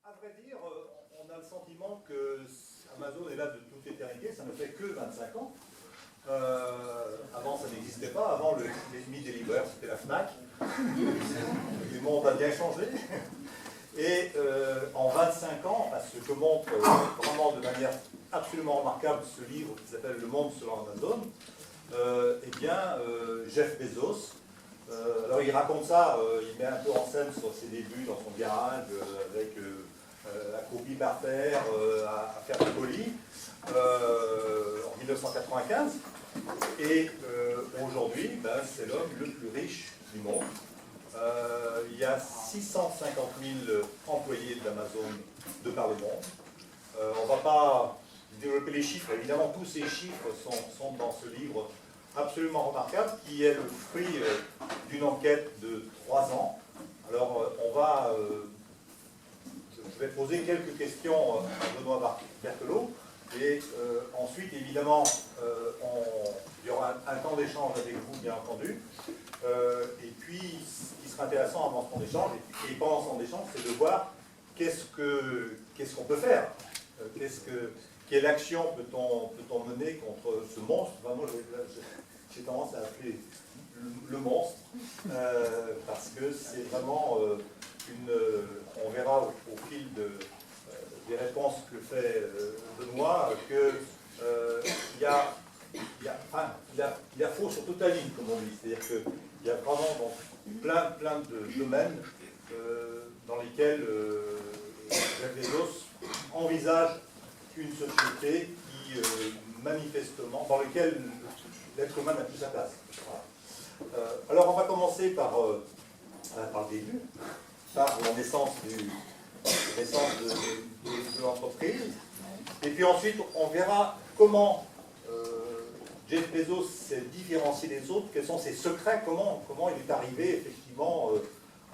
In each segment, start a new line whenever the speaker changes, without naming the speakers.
À vrai dire, on a le sentiment que Amazon est là de toute éternité, ça ne fait que 25 ans. Avant, ça n'existait pas. Avant, l'ennemi des libraires, c'était la FNAC. Le monde a bien changé. Et en 25 ans, ce que montre vraiment de manière absolument remarquable ce livre qui s'appelle Le Monde selon Amazon, Jeff Bezos, alors il raconte ça, il met un peu en scène sur ses débuts dans son garage, avec la copie par terre, à faire du colis, en 1995. Et aujourd'hui, c'est l'homme le plus riche du monde. Il y a 650 000 employés d'Amazon de par le monde. On ne va pas développer les chiffres, évidemment tous ces chiffres sont dans ce livre absolument remarquable, qui est le fruit d'une enquête de 3 ans. Alors je vais poser quelques questions à Benoît Berthelot, et ensuite évidemment il y aura un temps d'échange avec vous, bien entendu. Et puis, ce qui sera intéressant avant ce temps d'échange, et pendant ce temps d'échange, c'est de voir qu'est-ce qu'on peut faire. Quelle action peut-on mener contre ce monstre? Enfin, moi, j'ai tendance à appeler le monstre, parce que c'est vraiment on verra au fil des réponses que fait Benoît, qu'il y a faux sur toute la ligne, comme on dit. C'est-à-dire qu'il y a vraiment plein de domaines dans lesquels Jeff Bezos envisage une société qui, manifestement, dans laquelle l'être humain n'a plus sa place. Voilà. Alors, on va commencer par le début, par la naissance de l'entreprise. Et puis ensuite, on verra comment Jeff Bezos s'est différencié des autres, quels sont ses secrets, comment il est arrivé effectivement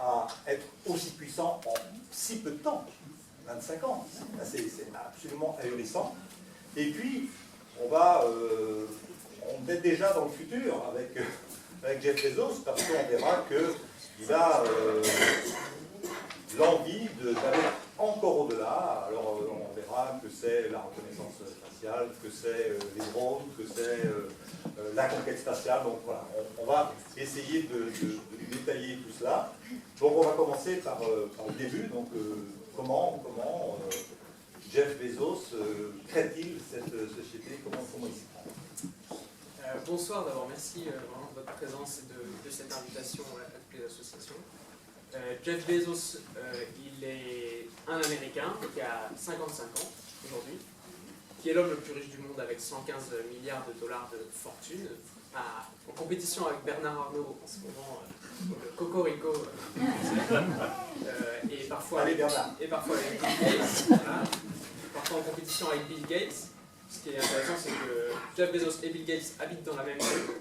à être aussi puissant en si peu de temps, 25 ans. C'est absolument ahurissant. Et puis, on est déjà dans le futur avec Jeff Bezos, parce qu'on verra qu'il a l'envie d'aller encore au-delà. Alors, on verra que c'est la reconnaissance faciale, que c'est les drones, que c'est la conquête spatiale. Donc voilà, on va essayer de détailler tout cela. Donc on va commencer par le début. Donc comment Jeff Bezos crée-t-il cette société? Comment il s'y prend?
Bonsoir, d'abord merci vraiment de votre présence et de cette invitation à toutes les associations. Jeff Bezos, il est un Américain qui a 55 ans aujourd'hui, qui est l'homme le plus riche du monde avec 115 milliards de dollars de fortune, en compétition avec Bernard Arnault en ce moment, le Cocorico, et parfois avec Bill Gates, voilà. Parfois en compétition avec Bill Gates. Ce qui est intéressant, c'est que Jeff Bezos et Bill Gates habitent dans la même rue,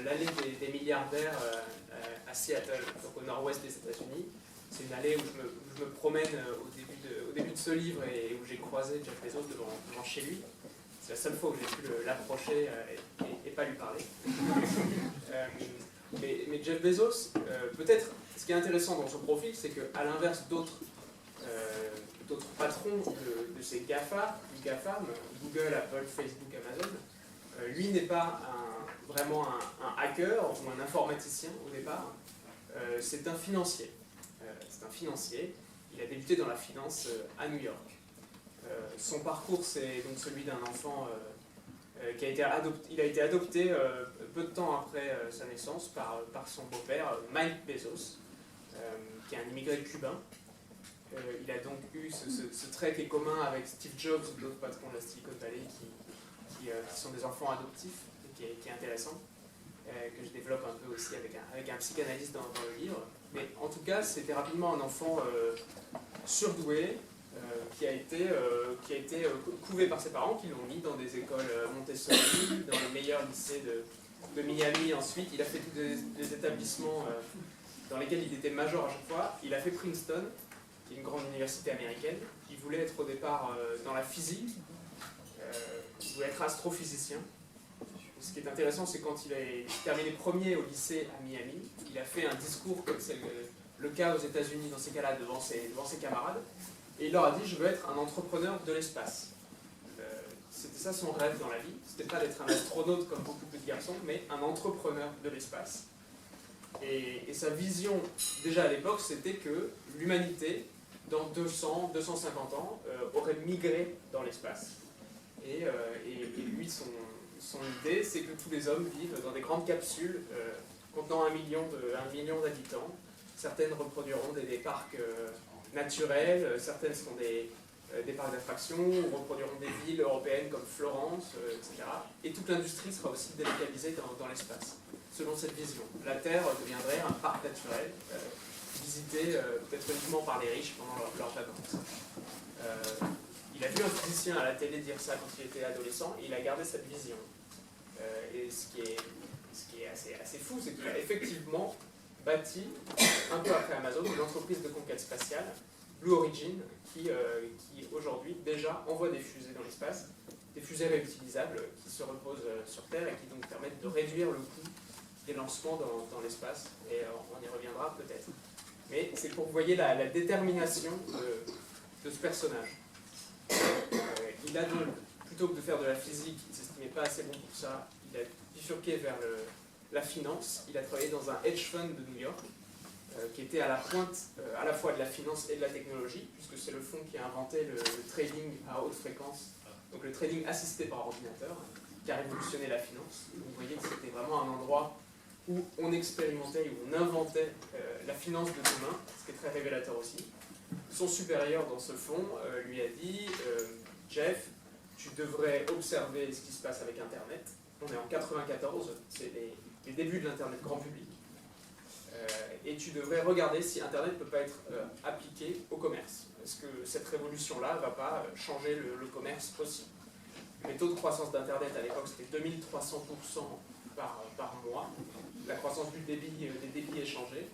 l'allée des milliardaires à Seattle, donc au nord-ouest des États-Unis. C'est une allée où je me promène au début de ce livre et où j'ai croisé Jeff Bezos devant chez lui. C'est la seule fois où j'ai pu l'approcher et pas lui parler. Mais Jeff Bezos, peut-être, ce qui est intéressant dans son profil, c'est qu'à l'inverse d'autres patrons de ces GAFAM, Google, Apple, Facebook, Amazon, lui n'est pas vraiment un hacker ou un informaticien au départ, c'est un financier. Il a débuté dans la finance à New York. Son parcours, c'est donc celui d'un enfant qui a été adopté. Il a été adopté peu de temps après sa naissance par son beau-père, Mike Bezos, qui est un immigré cubain. Il a donc eu ce trait qui est commun avec Steve Jobs ou d'autres patrons de la Silicon Valley qui sont des enfants adoptifs, et qui est intéressant, que je développe un peu aussi avec un psychanalyste dans le livre. Mais en tout cas, c'était rapidement un enfant surdoué, qui a été couvé par ses parents, qui l'ont mis dans des écoles Montessori, dans les meilleurs lycées de Miami ensuite. Il a fait des établissements dans lesquels il était major à chaque fois. Il a fait Princeton, qui est une grande université américaine. Il voulait être au départ dans la physique, il voulait être astrophysicien. Ce qui est intéressant, c'est quand il a terminé premier au lycée à Miami, il a fait un discours comme c'est le cas aux États-Unis dans ces cas-là devant ses camarades. Et il leur a dit, je veux être un entrepreneur de l'espace. C'était ça son rêve dans la vie. C'était pas d'être un astronaute comme beaucoup de garçons, mais un entrepreneur de l'espace. Et sa vision, déjà à l'époque, c'était que l'humanité, dans 200, 250 ans, aurait migré dans l'espace. Et lui, son idée, c'est que tous les hommes vivent dans des grandes capsules contenant 1 million d'habitants. Certaines reproduiront des parcs naturels, certaines seront des parcs d'attractions, reproduiront des villes européennes comme Florence, etc. Et toute l'industrie sera aussi délocalisée dans l'espace, selon cette vision. La Terre deviendrait un parc naturel, visité peut-être uniquement par les riches pendant leurs vacances. Il a vu un physicien à la télé dire ça quand il était adolescent, et il a gardé cette vision. Et ce qui est assez fou, c'est qu'il a effectivement bâti, un peu après Amazon, une entreprise de conquête spatiale, Blue Origin, qui aujourd'hui déjà envoie des fusées dans l'espace, des fusées réutilisables qui se reposent sur Terre et qui donc permettent de réduire le coût des lancements dans l'espace. Et on y reviendra peut-être. Mais c'est pour que vous voyez la détermination de ce personnage. Il a donc, plutôt que de faire de la physique, il ne s'estimait pas assez bon pour ça, il a bifurqué vers la finance. Il a travaillé dans un hedge fund de New York, qui était à la pointe à la fois de la finance et de la technologie, puisque c'est le fonds qui a inventé le trading à haute fréquence, donc le trading assisté par ordinateur, qui a révolutionné la finance. Donc vous voyez que c'était vraiment un endroit où on expérimentait, où on inventait la finance de demain, ce qui est très révélateur aussi. Son supérieur dans ce fonds lui a dit Jeff, tu devrais observer ce qui se passe avec Internet. On est en 94, c'est les débuts de l'Internet grand public. Et tu devrais regarder si Internet ne peut pas être appliqué au commerce. Est-ce que cette révolution-là ne va pas changer le commerce aussi? Les taux de croissance d'Internet à l'époque, c'était 2300% par mois. La croissance des débits échangés.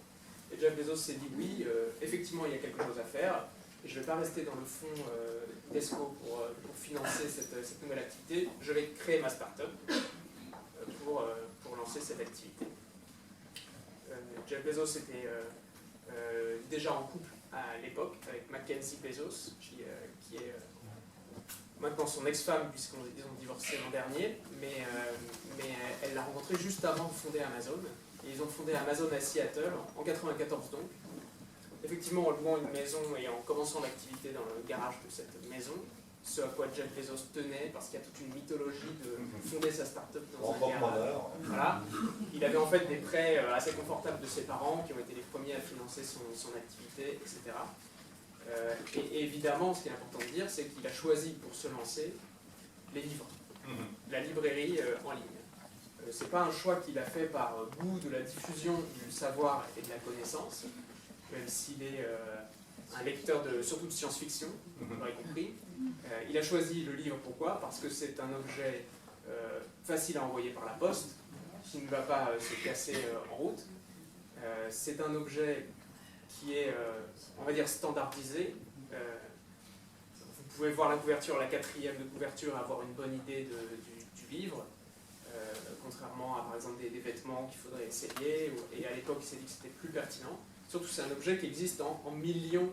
Et Jeff Bezos s'est dit oui, effectivement, il y a quelque chose à faire. Et je ne vais pas rester dans le fonds d'ESCO pour financer cette nouvelle activité. Je vais créer ma start-up pour lancer cette activité. Jeff Bezos était déjà en couple à l'époque avec Mackenzie Bezos, qui est maintenant son ex-femme, puisqu'ils ont divorcé l'an dernier, mais elle l'a rencontré juste avant de fonder Amazon. Et ils ont fondé Amazon à Seattle, en 1994 donc. Effectivement, en louant une maison et en commençant l'activité dans le garage de cette maison, ce à quoi Jeff Bezos tenait, parce qu'il y a toute une mythologie de fonder sa start-up dans un garage. Voilà. Il avait en fait des prêts assez confortables de ses parents, qui ont été les premiers à financer son activité, etc. Et évidemment, ce qui est important de dire, c'est qu'il a choisi pour se lancer les livres, la librairie en ligne. C'est pas un choix qu'il a fait par goût de la diffusion du savoir et de la connaissance, même s'il est un lecteur surtout de science-fiction, vous l'aurez compris. Il a choisi le livre, pourquoi? Parce que c'est un objet facile à envoyer par la poste, qui ne va pas se casser en route. C'est un objet qui est, on va dire, standardisé. Vous pouvez voir la couverture, la 4e de couverture, avoir une bonne idée du livre. Contrairement à par exemple des vêtements qu'il faudrait essayer, et à l'époque il s'est dit que c'était plus pertinent. Surtout c'est un objet qui existe en millions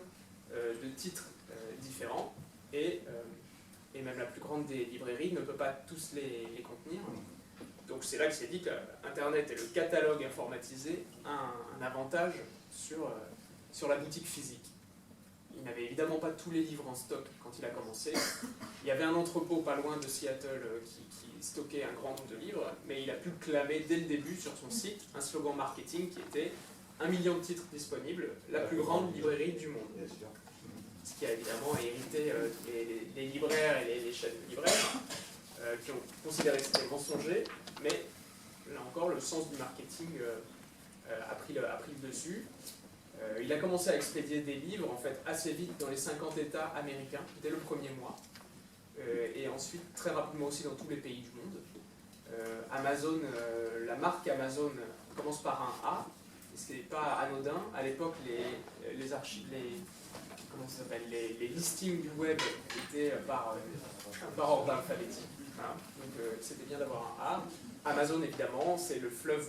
de titres différents, et même la plus grande des librairies ne peut pas tous les contenir. Donc c'est là qu'il s'est dit qu'Internet et le catalogue informatisé a un avantage sur la boutique physique. Il n'avait évidemment pas tous les livres en stock quand il a commencé. Il y avait un entrepôt pas loin de Seattle qui stockait un grand nombre de livres, mais il a pu clamer dès le début sur son site un slogan marketing qui était 1 million de titres disponibles, la plus grande librairie du monde. Ce qui a évidemment hérité les libraires et les chaînes de libraires qui ont considéré que c'était mensonger, mais là encore le sens du marketing a pris le dessus. Il a commencé à expédier des livres en fait assez vite dans les 50 États américains dès le premier mois, et ensuite très rapidement aussi dans tous les pays du monde. Amazon, la marque Amazon commence par un A, et ce n'est pas anodin. À l'époque, les archives, les listings du web étaient par ordre alphabétique. Voilà. Donc c'était bien d'avoir un A. Amazon, évidemment, c'est le fleuve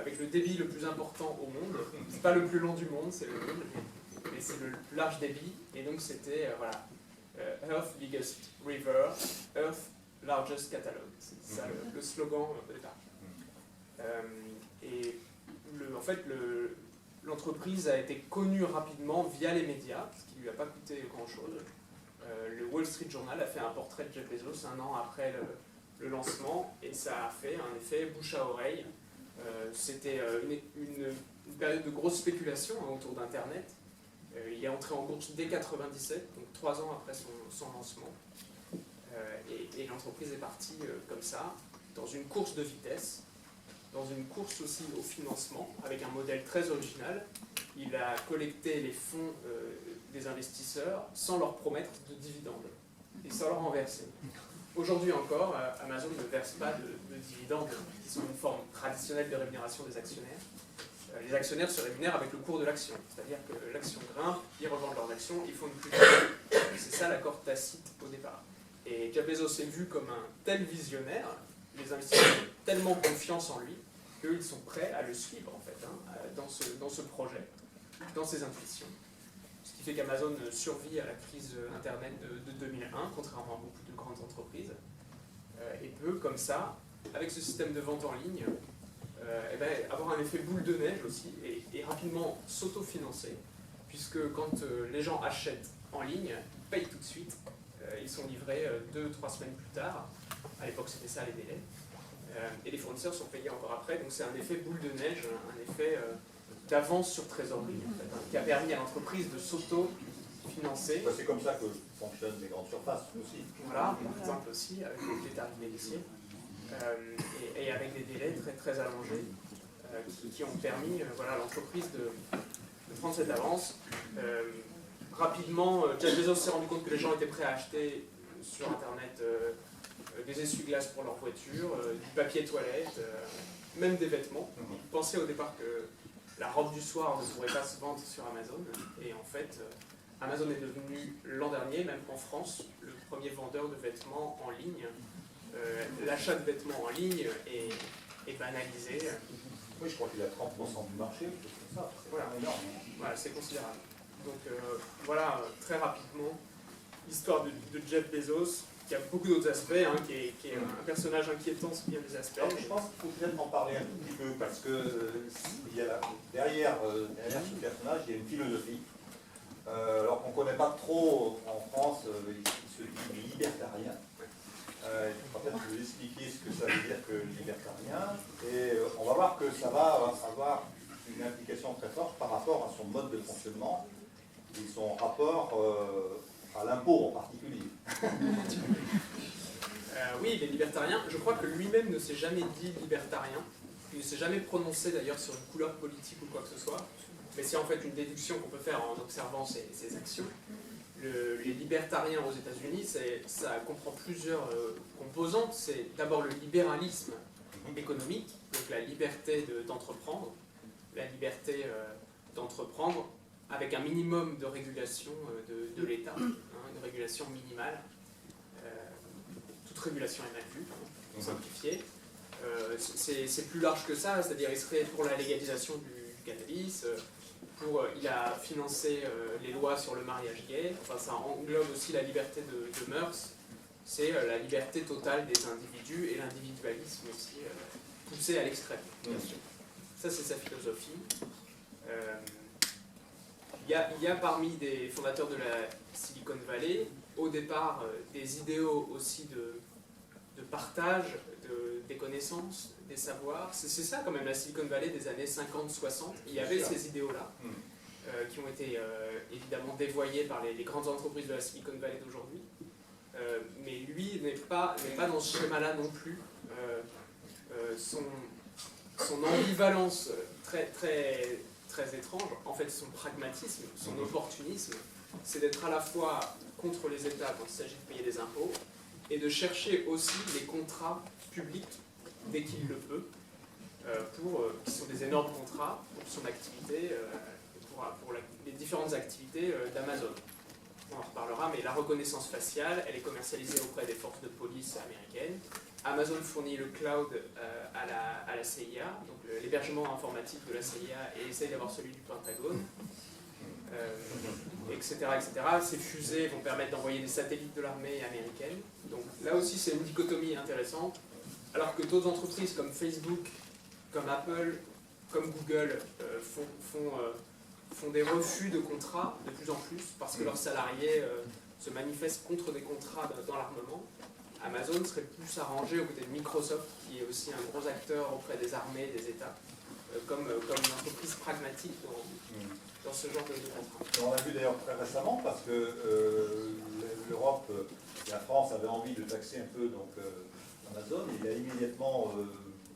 avec le débit le plus important au monde. C'est pas le plus long du monde, c'est le monde, mais et c'est le large débit, et donc c'était voilà, Earth Biggest River, Earth Largest Catalog. C'est ça le slogan au départ. Et en fait, l'entreprise a été connue rapidement via les médias, ce qui ne lui a pas coûté grand-chose. Le Wall Street Journal a fait un portrait de Jeff Bezos 1 an après le lancement, et ça a fait un effet bouche à oreille. C'était une période de grosse spéculation autour d'Internet. Il est entré en bourse dès 1997, donc 3 ans après son lancement. Et l'entreprise est partie comme ça, dans une course de vitesse, dans une course aussi au financement, avec un modèle très original. Il a collecté les fonds des investisseurs sans leur promettre de dividendes et sans leur en verser. Aujourd'hui encore, Amazon ne verse pas de dividendes qui sont une forme traditionnelle de rémunération des actionnaires. Les actionnaires se rémunèrent avec le cours de l'action, c'est-à-dire que l'action grimpe, ils revendent leurs actions, ils font une plus-value. C'est ça l'accord tacite au départ. Et Jeff Bezos est vu comme un tel visionnaire, les investisseurs ont tellement confiance en lui, qu'ils sont prêts à le suivre en fait, dans ce projet, dans ses intuitions. Ce qui fait qu'Amazon survit à la crise Internet de 2001, contrairement à beaucoup de grandes entreprises, et peut, comme ça, avec ce système de vente en ligne, avoir un effet boule de neige aussi, et rapidement s'autofinancer, puisque quand les gens achètent en ligne, payent tout de suite, ils sont livrés 2-3 semaines plus tard. À l'époque, c'était ça les délais. Et les fournisseurs sont payés encore après, donc c'est un effet boule de neige, un effet d'avance sur trésorerie, en fait, qui a permis à l'entreprise de s'auto-financer.
C'est comme ça que fonctionnent les grandes surfaces aussi.
Voilà, par exemple aussi, avec les tarifs négociés, et avec des délais très, très allongés, qui ont permis à l'entreprise de prendre cette avance. Rapidement, Jeff Bezos s'est rendu compte que les gens étaient prêts à acheter sur Internet des essuie-glaces pour leur voiture, du papier toilette, même des vêtements. Il pensait au départ que la robe du soir ne pourrait pas se vendre sur Amazon. Et en fait, Amazon est devenu l'an dernier, même en France, le premier vendeur de vêtements en ligne. L'achat de vêtements en ligne est banalisé.
Oui, je crois qu'il a 30% du marché, c'est ça. C'est
voilà.
Énorme.
Voilà, c'est considérable. Donc voilà, très rapidement, l'histoire de Jeff Bezos, qui a beaucoup d'autres aspects, qui est un personnage inquiétant sur bien des aspects.
Alors, je pense qu'il faut peut-être en parler un tout petit peu, parce que derrière ce personnage, il y a une philosophie. Alors qu'on ne connaît pas trop en France, il se dit libertarien. Peut-être vous expliquer ce que ça veut dire que libertarien. Et on va voir que ça va avoir une implication très forte par rapport à son mode de fonctionnement et son rapport à l'impôt en particulier.
Oui, les libertariens, je crois que lui-même ne s'est jamais dit libertarien. Il ne s'est jamais prononcé d'ailleurs sur une couleur politique ou quoi que ce soit. Mais c'est en fait une déduction qu'on peut faire en observant ses actions. Les libertariens aux États-Unis, ça comprend plusieurs composantes. C'est d'abord le libéralisme économique, donc la liberté d'entreprendre, la liberté d'entreprendre avec un minimum de régulation de l'État, une régulation minimale. Toute régulation est mal vue, pour simplifier. C'est plus large que ça, c'est-à-dire il serait pour la légalisation du cannabis, il a financé les lois sur le mariage gay, enfin, ça englobe aussi la liberté de mœurs, c'est la liberté totale des individus et l'individualisme aussi poussé à l'extrême, bien sûr. Ça, c'est sa philosophie. Il y a parmi des fondateurs de la Silicon Valley, au départ, des idéaux aussi de partage des connaissances, des savoirs. C'est ça quand même la Silicon Valley des années 50-60. Il y avait ces idéaux-là qui ont été évidemment dévoyés par les grandes entreprises de la Silicon Valley d'aujourd'hui. Mais lui n'est pas dans ce schéma-là non plus. Son ambivalence très, très, très étrange, en fait son pragmatisme, son opportunisme, c'est d'être à la fois contre les États quand il s'agit de payer des impôts, et de chercher aussi les contrats publics dès qu'il le peut, qui sont des énormes contrats pour son activité, pour les différentes activités d'Amazon. On en reparlera, mais la reconnaissance faciale, elle est commercialisée auprès des forces de police américaines. Amazon fournit le cloud à la CIA, donc l'hébergement informatique de la CIA, et essaye d'avoir celui du Pentagone. etc., etc. Ces fusées vont permettre d'envoyer des satellites de l'armée américaine. Donc là aussi, c'est une dichotomie intéressante. Alors que d'autres entreprises comme Facebook, comme Apple, comme Google font des refus de contrats de plus en plus parce que leurs salariés se manifestent contre des contrats dans l'armement. Amazon serait plus arrangé aux côtés de Microsoft, qui est aussi un gros acteur auprès des armées, des États, comme une entreprise pragmatique dans ce genre de contrat.
On l'a vu d'ailleurs très récemment parce que l'Europe et la France avaient envie de taxer un peu donc, Amazon. Il a immédiatement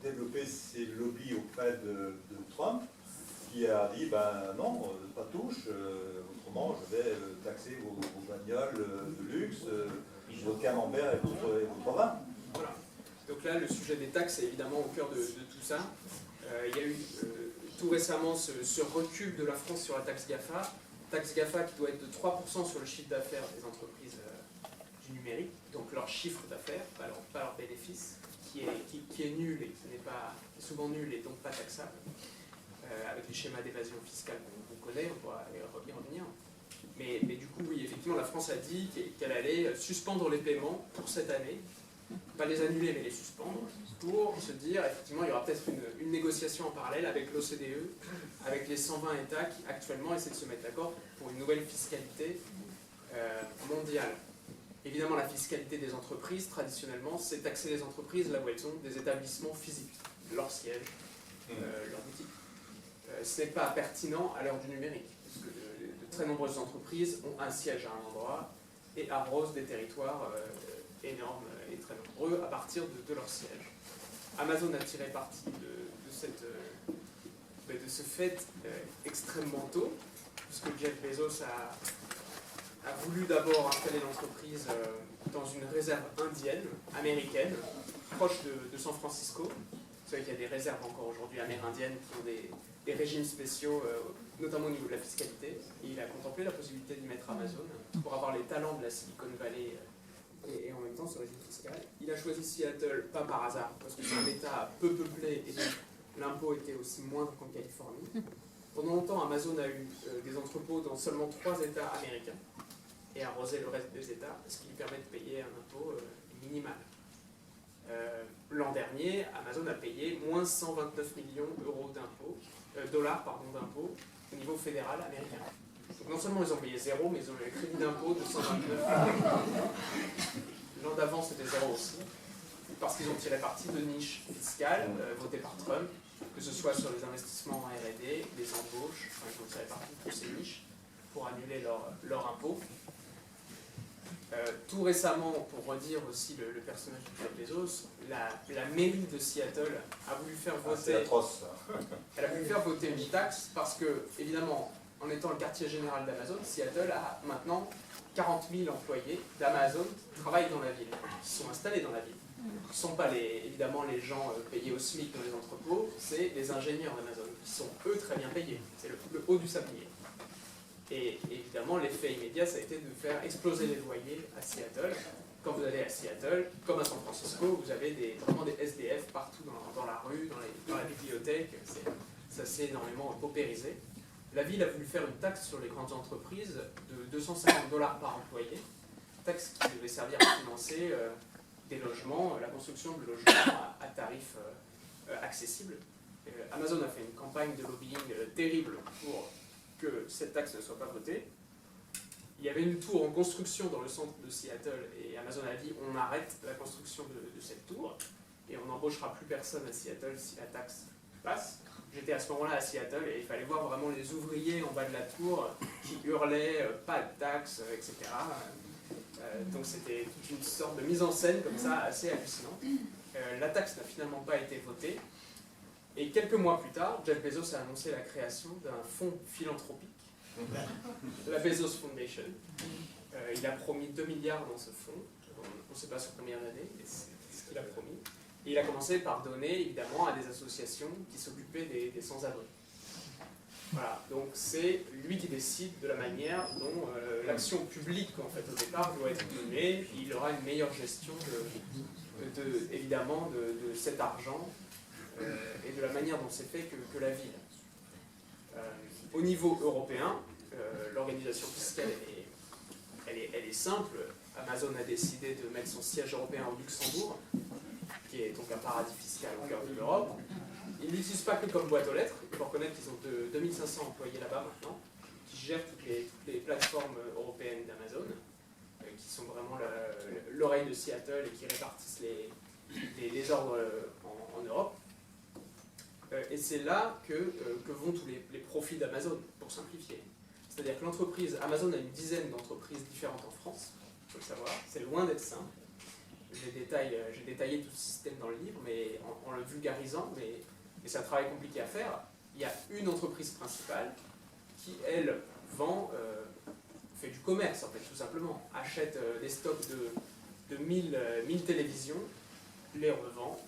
développé ses lobbies auprès de Trump, qui a dit ben non, pas touche, autrement je vais taxer vos bagnoles de luxe, vos camemberts et votre vin.
Voilà. Donc là, le sujet des taxes est évidemment au cœur de tout ça. Il y a eu tout récemment ce recul de la France sur la taxe GAFA. Taxe GAFA qui doit être de 3% sur le chiffre d'affaires des entreprises du numérique, donc leur chiffre d'affaires, pas leur bénéfice, qui est nul et qui est souvent nul et donc pas taxable, avec les schémas d'évasion fiscale qu'on connaît, on pourra y revenir. Mais du coup, oui, effectivement, la France a dit qu'elle allait suspendre les paiements pour cette année, pas les annuler, mais les suspendre, pour se dire, effectivement, il y aura peut-être une négociation en parallèle avec l'OCDE, avec les 120 États qui actuellement essaient de se mettre d'accord pour une nouvelle fiscalité mondiale. Évidemment, la fiscalité des entreprises, traditionnellement, c'est taxer les entreprises là où elles ont des établissements physiques, leur siège, leur boutique. Ce n'est pas pertinent à l'heure du numérique, parce que de très nombreuses entreprises ont un siège à un endroit et arrosent des territoires énormes et très nombreux à partir de leur siège. Amazon a tiré parti de ce fait extrêmement tôt, puisque Jeff Bezos a voulu d'abord installer l'entreprise dans une réserve indienne, américaine, proche de San Francisco. Vous savez qu'il y a des réserves encore aujourd'hui amérindiennes qui ont des régimes spéciaux, notamment au niveau de la fiscalité. Et il a contemplé la possibilité d'y mettre Amazon pour avoir les talents de la Silicon Valley et en même temps ce régime fiscal. Il a choisi Seattle, pas par hasard, parce que c'est un État peu peuplé et donc l'impôt était aussi moindre qu'en Californie. Pendant longtemps, Amazon a eu des entrepôts dans seulement 3 États américains et arrosé le reste des États, ce qui lui permet de payer un impôt minimal. L'an dernier, Amazon a payé moins 129 millions dollars d'impôts au niveau fédéral américain. Donc non seulement ils ont payé zéro, mais ils ont eu un crédit d'impôt de 129 millions. L'an d'avant, c'était zéro aussi, parce qu'ils ont tiré parti de niches fiscales votées par Trump, que ce soit sur les investissements en R&D, les embauches, ils ont tiré parti de toutes ces niches pour annuler leur impôt. Tout récemment, pour redire aussi le personnage de Jeff Bezos, la mairie de Seattle a voulu faire voter.
C'est atroce.
Elle a voulu faire voter une taxe parce que, évidemment, en étant le quartier général d'Amazon, Seattle a maintenant 40 000 employés d'Amazon qui travaillent dans la ville, qui sont installés dans la ville. Ce ne sont pas évidemment les gens payés au SMIC dans les entrepôts, c'est les ingénieurs d'Amazon qui sont eux très bien payés. C'est le haut du sablier. Et évidemment, l'effet immédiat, ça a été de faire exploser les loyers à Seattle. Quand vous allez à Seattle, comme à San Francisco, vous avez vraiment des SDF partout dans la rue, dans la bibliothèque. Ça s'est énormément paupérisé. La ville a voulu faire une taxe sur les grandes entreprises de $250 par employé, taxe qui devait servir à financer des logements, la construction de logements à tarifs accessibles. Amazon a fait une campagne de lobbying terrible pour que cette taxe ne soit pas votée. Il y avait une tour en construction dans le centre de Seattle et Amazon a dit on arrête la construction de cette tour et on n'embauchera plus personne à Seattle si la taxe passe. J'étais à ce moment-là à Seattle et il fallait voir vraiment les ouvriers en bas de la tour qui hurlaient pas de taxe, etc. Donc c'était toute une sorte de mise en scène comme ça assez hallucinante. La taxe n'a finalement pas été votée. Et quelques mois plus tard, Jeff Bezos a annoncé la création d'un fonds philanthropique, la Bezos Foundation. Il a promis 2 milliards dans ce fonds, on ne sait pas sur combien d'années, mais c'est ce qu'il a promis. Et il a commencé par donner évidemment à des associations qui s'occupaient des sans-abri. Voilà, donc c'est lui qui décide de la manière dont l'action publique en fait, au départ doit être menée, il aura une meilleure gestion évidemment de cet argent. Et de la manière dont c'est fait que la ville. Au niveau européen, l'organisation fiscale, elle est simple. Amazon a décidé de mettre son siège européen au Luxembourg, qui est donc un paradis fiscal au cœur de l'Europe. Ils ne l'utilisent pas que comme boîte aux lettres. Il faut reconnaître qu'ils ont 2500 employés là-bas maintenant, qui gèrent toutes les plateformes européennes d'Amazon, qui sont vraiment l'oreille de Seattle et qui répartissent les ordres en Europe. Et c'est là que vont tous les profits d'Amazon, pour simplifier. C'est-à-dire que Amazon a une dizaine d'entreprises différentes en France, il faut le savoir, c'est loin d'être simple. J'ai détaillé tout ce système dans le livre, mais en le vulgarisant, mais c'est un travail compliqué à faire. Il y a une entreprise principale qui, elle, fait du commerce, en fait, tout simplement. Achète des stocks de 1000 télévisions, les revend.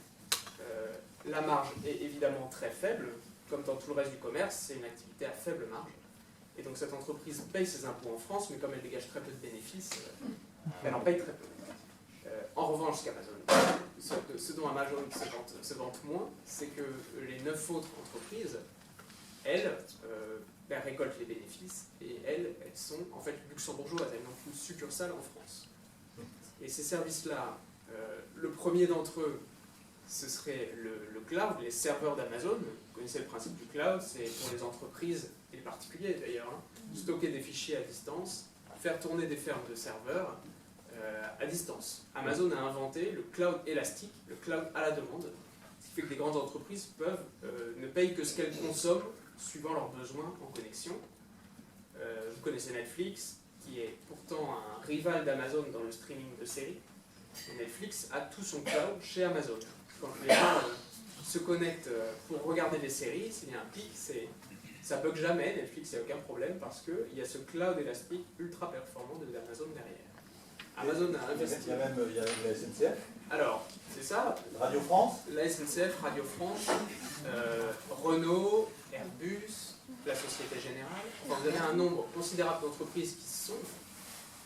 La marge est évidemment très faible. Comme dans tout le reste du commerce, c'est une activité à faible marge. Et donc cette entreprise paye ses impôts en France, mais comme elle dégage très peu de bénéfices, elle en paye très peu. En revanche, ce dont Amazon se vante moins, c'est que les 9 autres entreprises, elles récoltent les bénéfices et elles sont en fait luxembourgeoises, elles n'ont qu'une succursale en France. Et ces services-là, le premier d'entre eux, ce serait le cloud, les serveurs d'Amazon. Vous connaissez le principe du cloud, c'est pour les entreprises et les particuliers d'ailleurs, stocker des fichiers à distance, faire tourner des fermes de serveurs à distance. Amazon a inventé le cloud élastique, le cloud à la demande, ce qui fait que les grandes entreprises ne payent que ce qu'elles consomment suivant leurs besoins en connexion. Vous connaissez Netflix, qui est pourtant un rival d'Amazon dans le streaming de séries. Et Netflix a tout son cloud chez Amazon. Quand les gens se connectent pour regarder des séries, s'il y a un pic, ça bug jamais, Netflix, il n'y a aucun problème, parce qu'il y a ce cloud élastique ultra performant de Amazon derrière. Amazon a investi.
Il y a même la SNCF.
Alors, c'est ça.
Radio France.
La SNCF, Radio France, Renault, Airbus, la Société Générale. Enfin, vous avez un nombre considérable d'entreprises qui sont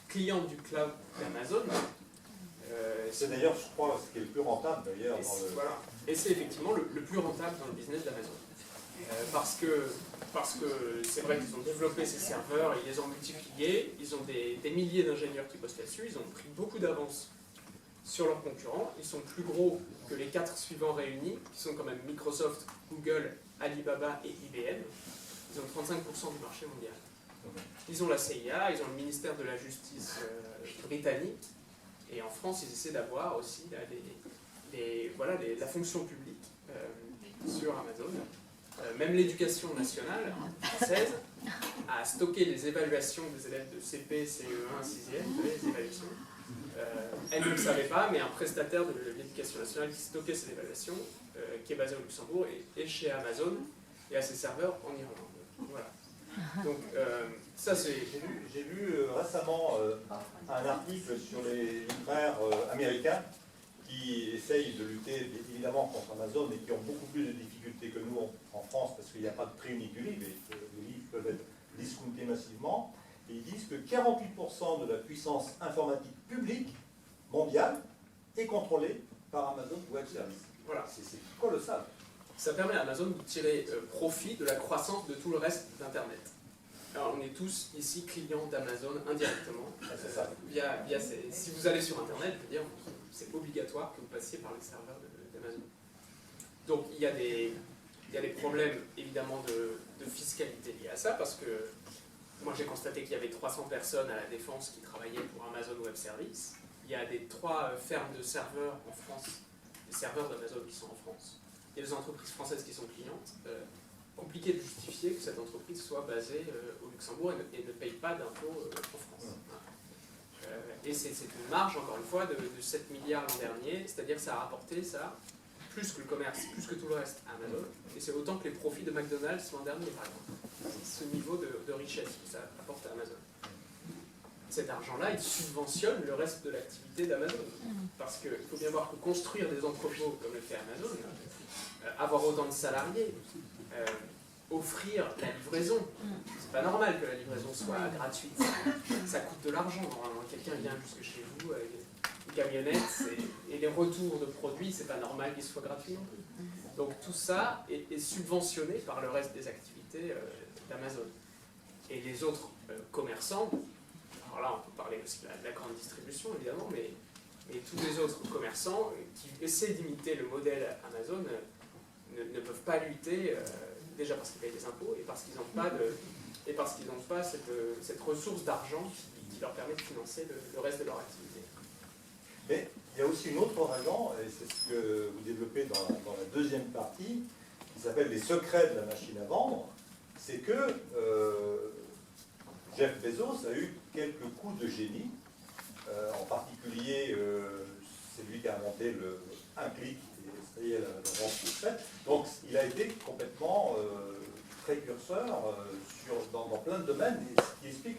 clientes du cloud d'Amazon.
C'est d'ailleurs, je crois, ce qui est le plus rentable d'ailleurs.
Voilà. Et c'est effectivement le plus rentable dans le business d'Amazon. Parce que c'est vrai qu'ils ont développé ces serveurs, ils les ont multipliés, ils ont des milliers d'ingénieurs qui bossent là-dessus, ils ont pris beaucoup d'avance sur leurs concurrents, ils sont plus gros que les 4 suivants réunis, qui sont quand même Microsoft, Google, Alibaba et IBM. Ils ont 35% du marché mondial. Ils ont la CIA, ils ont le ministère de la Justice britannique, et en France, ils essaient d'avoir aussi la fonction publique sur Amazon. Même l'éducation nationale française a stocké les évaluations des élèves de CP, CE1, 6e, les évaluations. Elle ne le savait pas, mais un prestataire de l'éducation nationale qui stockait ces évaluations, qui est basé au Luxembourg, est chez Amazon et a ses serveurs en Irlande. Voilà. Donc, ça c'est...
J'ai lu récemment un article sur les libraires américains qui essayent de lutter évidemment contre Amazon et qui ont beaucoup plus de difficultés que nous en France parce qu'il n'y a pas de prix unique du livre et que les livres peuvent être discountés massivement. Et ils disent que 48% de la puissance informatique publique mondiale est contrôlée par Amazon Web Services.
Voilà.
C'est colossal.
Ça permet à Amazon de tirer profit de la croissance de tout le reste d'Internet. Alors on est tous ici clients d'Amazon indirectement.
C'est ça.
Si vous allez sur Internet, je veux dire, c'est obligatoire que vous passiez par les serveurs d'Amazon. Donc il y a des problèmes évidemment de fiscalité liés à ça, parce que moi j'ai constaté qu'il y avait 300 personnes à la Défense qui travaillaient pour Amazon Web Services. Il y a des 3 fermes de serveurs en France, des serveurs d'Amazon qui sont en France. Il y a des entreprises françaises qui sont clientes. Compliqué de justifier que cette entreprise soit basée au Luxembourg et ne paye pas d'impôts en France. Et c'est une marge, encore une fois, de 7 milliards l'an dernier, c'est-à-dire que ça a rapporté ça, plus que le commerce, plus que tout le reste à Amazon, et c'est autant que les profits de McDonald's l'an dernier, par exemple. Ce niveau de richesse que ça apporte à Amazon. Cet argent-là, il subventionne le reste de l'activité d'Amazon. Parce qu'il faut bien voir que construire des entrepôts comme le fait Amazon, avoir autant de salariés, offrir la livraison. C'est pas normal que la livraison soit gratuite. Ça coûte de l'argent. Normalement, quelqu'un vient jusque chez vous avec une camionnette et les retours de produits, c'est pas normal qu'ils soient gratuits non plus. Donc tout ça est subventionné par le reste des activités d'Amazon. Et les autres commerçants, alors là on peut parler aussi de la grande distribution évidemment, mais tous les autres commerçants qui essaient d'imiter le modèle Amazon ne peuvent pas lutter, déjà parce qu'ils payent des impôts et parce qu'ils n'ont pas, cette ressource d'argent qui leur permet de financer le reste de leur activité.
Mais il y a aussi une autre raison, et c'est ce que vous développez dans la deuxième partie, qui s'appelle les secrets de la machine à vendre, c'est que Jeff Bezos a eu quelques coups de génie, en particulier c'est lui qui a inventé un clic, et ça y est, la vente est faite. Donc il a été complètement précurseur dans plein de domaines, et ce qui explique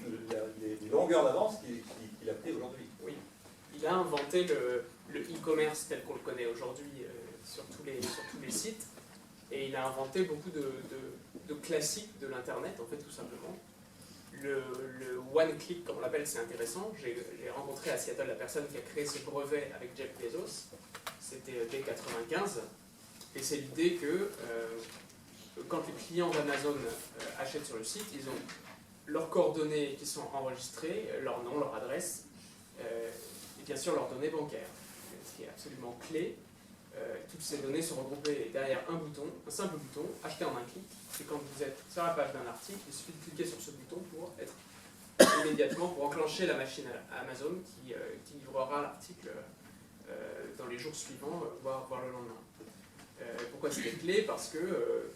les longueurs d'avance qu'il a pris aujourd'hui.
Oui. Il a inventé le e-commerce tel qu'on le connaît aujourd'hui sur tous les sites, et il a inventé beaucoup de classiques de l'Internet, en fait, tout simplement. Le one-click, comme on l'appelle, c'est intéressant. J'ai rencontré à Seattle la personne qui a créé ce brevet avec Jeff Bezos, c'était dès 1995, et c'est l'idée que quand les clients d'Amazon achètent sur le site, ils ont leurs coordonnées qui sont enregistrées, leur nom, leur adresse, et bien sûr leurs données bancaires, ce qui est absolument clé. Toutes ces données sont regroupées derrière un simple bouton, acheter en un clic. Et quand vous êtes sur la page d'un article, il suffit de cliquer sur ce bouton pour être immédiatement, pour enclencher la machine à Amazon qui livrera l'article dans les jours suivants, voire le lendemain. Pourquoi c'était clé? Parce que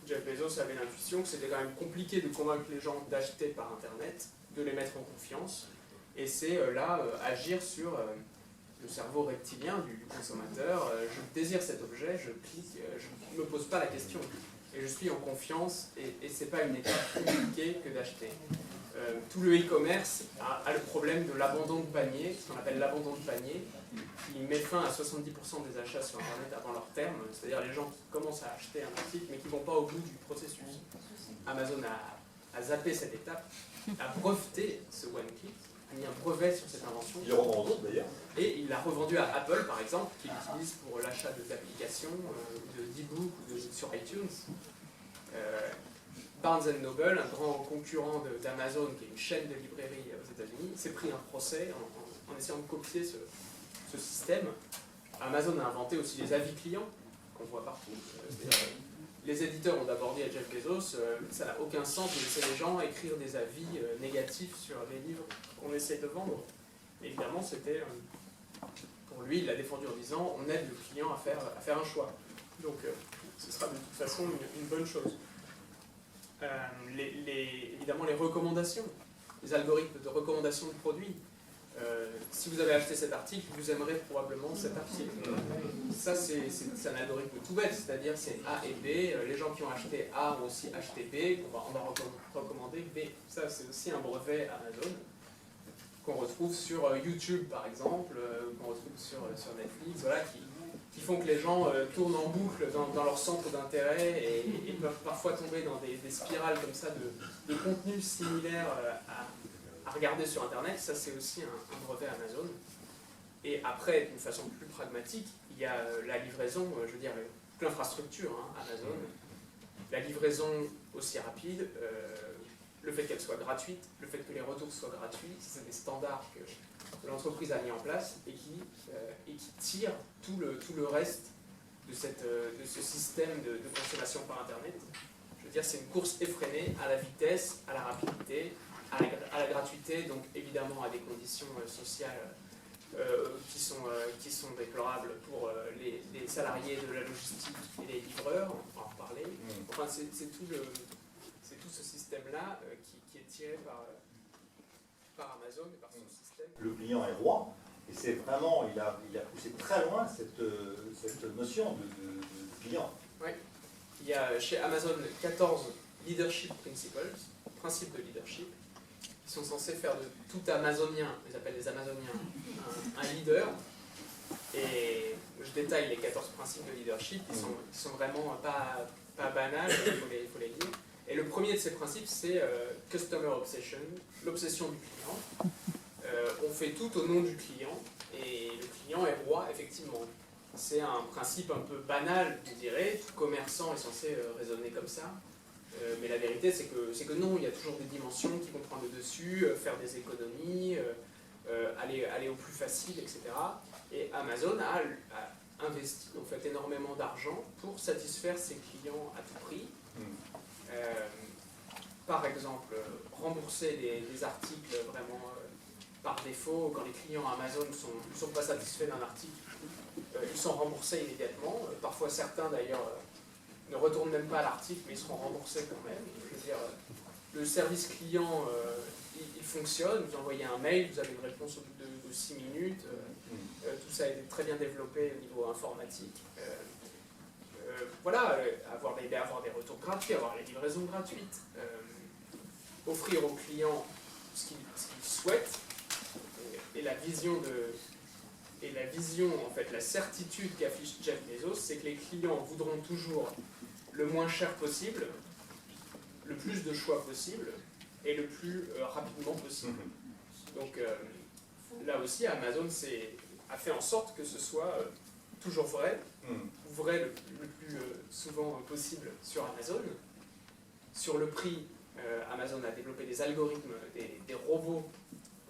Jeff Bezos avait l'intuition que c'était quand même compliqué de convaincre les gens d'acheter par Internet, de les mettre en confiance. Et c'est agir sur le cerveau reptilien du consommateur. Je désire cet objet, je clique, je ne me pose pas la question. Et je suis en confiance, et ce n'est pas une étape plus compliquée que d'acheter. Tout le e-commerce a le problème de l'abandon de panier, ce qu'on appelle l'abandon de panier, qui met fin à 70% des achats sur Internet avant leur terme, c'est-à-dire les gens qui commencent à acheter un article mais qui ne vont pas au bout du processus. Amazon a zappé cette étape, a breveté ce one-click, a mis un brevet sur cette invention.
Il le revend aux autres d'ailleurs.
Et il l'a revendu à Apple, par exemple, qui l'utilise pour l'achat d'applications, d'e-books ou sur iTunes. Barnes & Noble, un grand concurrent d'Amazon, qui est une chaîne de librairie aux États-Unis, s'est pris un procès en essayant de copier ce système. Amazon a inventé aussi les avis clients, qu'on voit partout. Les éditeurs ont d'abord dit à Jeff Bezos, ça n'a aucun sens de laisser les gens écrire des avis négatifs sur les livres qu'on essaie de vendre. Et évidemment, c'était, pour lui, il l'a défendu en disant, on aide le client à faire un choix. Donc, ce sera de toute façon une bonne chose. Évidemment, les recommandations, les algorithmes de recommandation de produits. Si vous avez acheté cet article, vous aimerez probablement cet article. Ça, c'est un algorithme tout bête, c'est-à-dire c'est A et B. Les gens qui ont acheté A ont aussi acheté B, on va recommander B. Ça, c'est aussi un brevet Amazon qu'on retrouve sur YouTube, par exemple, qu'on retrouve sur Netflix, voilà, qui font que les gens tournent en boucle dans leur centre d'intérêt et peuvent parfois tomber dans des spirales comme ça de contenus similaires à regarder sur Internet. Ça, c'est aussi un brevet Amazon. Et après, d'une façon plus pragmatique, il y a la livraison, je veux dire, toute l'infrastructure Amazon, la livraison aussi rapide, le fait qu'elle soit gratuite, le fait que les retours soient gratuits, c'est des standards que l'entreprise a mis en place et qui tirent tout le reste de ce système de consommation par Internet. Je veux dire, c'est une course effrénée à la vitesse, à la rapidité, à la gratuité, donc évidemment à des conditions sociales qui sont déplorables pour les salariés de la logistique et les livreurs, on va en reparler. Enfin, c'est tout ce système-là qui est tiré par Amazon et par son système.
Le client est roi, et c'est vraiment, il a poussé très loin cette notion de client.
Oui. Il y a chez Amazon 14 leadership principles, principes de leadership, qui sont censés faire de tout Amazonien, on les appelle les Amazoniens, un leader. Et je détaille les 14 principes de leadership qui sont vraiment pas banals, il faut les lire. Et le premier de ces principes, c'est Customer Obsession, l'obsession du client. On fait tout au nom du client, et le client est roi, effectivement. C'est un principe un peu banal, je dirais. Tout commerçant est censé raisonner comme ça. Mais la vérité, c'est que non, il y a toujours des dimensions qui vont prendre le dessus, faire des économies, aller au plus facile, etc. Et Amazon a investi en fait énormément d'argent pour satisfaire ses clients à tout prix. Par exemple, rembourser des articles vraiment par défaut, quand les clients Amazon ne sont pas satisfaits d'un article, ils sont remboursés immédiatement. Parfois certains d'ailleurs ne retournent même pas à l'article, mais ils seront remboursés quand même. Je veux dire, le service client, il fonctionne, vous envoyez un mail, vous avez une réponse au bout de 6 minutes, tout ça a été très bien développé au niveau informatique. Voilà, avoir des retours gratuits, avoir les livraisons gratuites, offrir aux clients ce qu'ils souhaitent, et la vision, en fait, la certitude qu'affiche Jeff Bezos, c'est que les clients voudront toujours le moins cher possible, le plus de choix possible, et le plus rapidement possible. Donc là aussi, Amazon a fait en sorte que ce soit toujours vrai, vrai le plus souvent possible sur Amazon. Sur le prix, Amazon a développé des algorithmes, des robots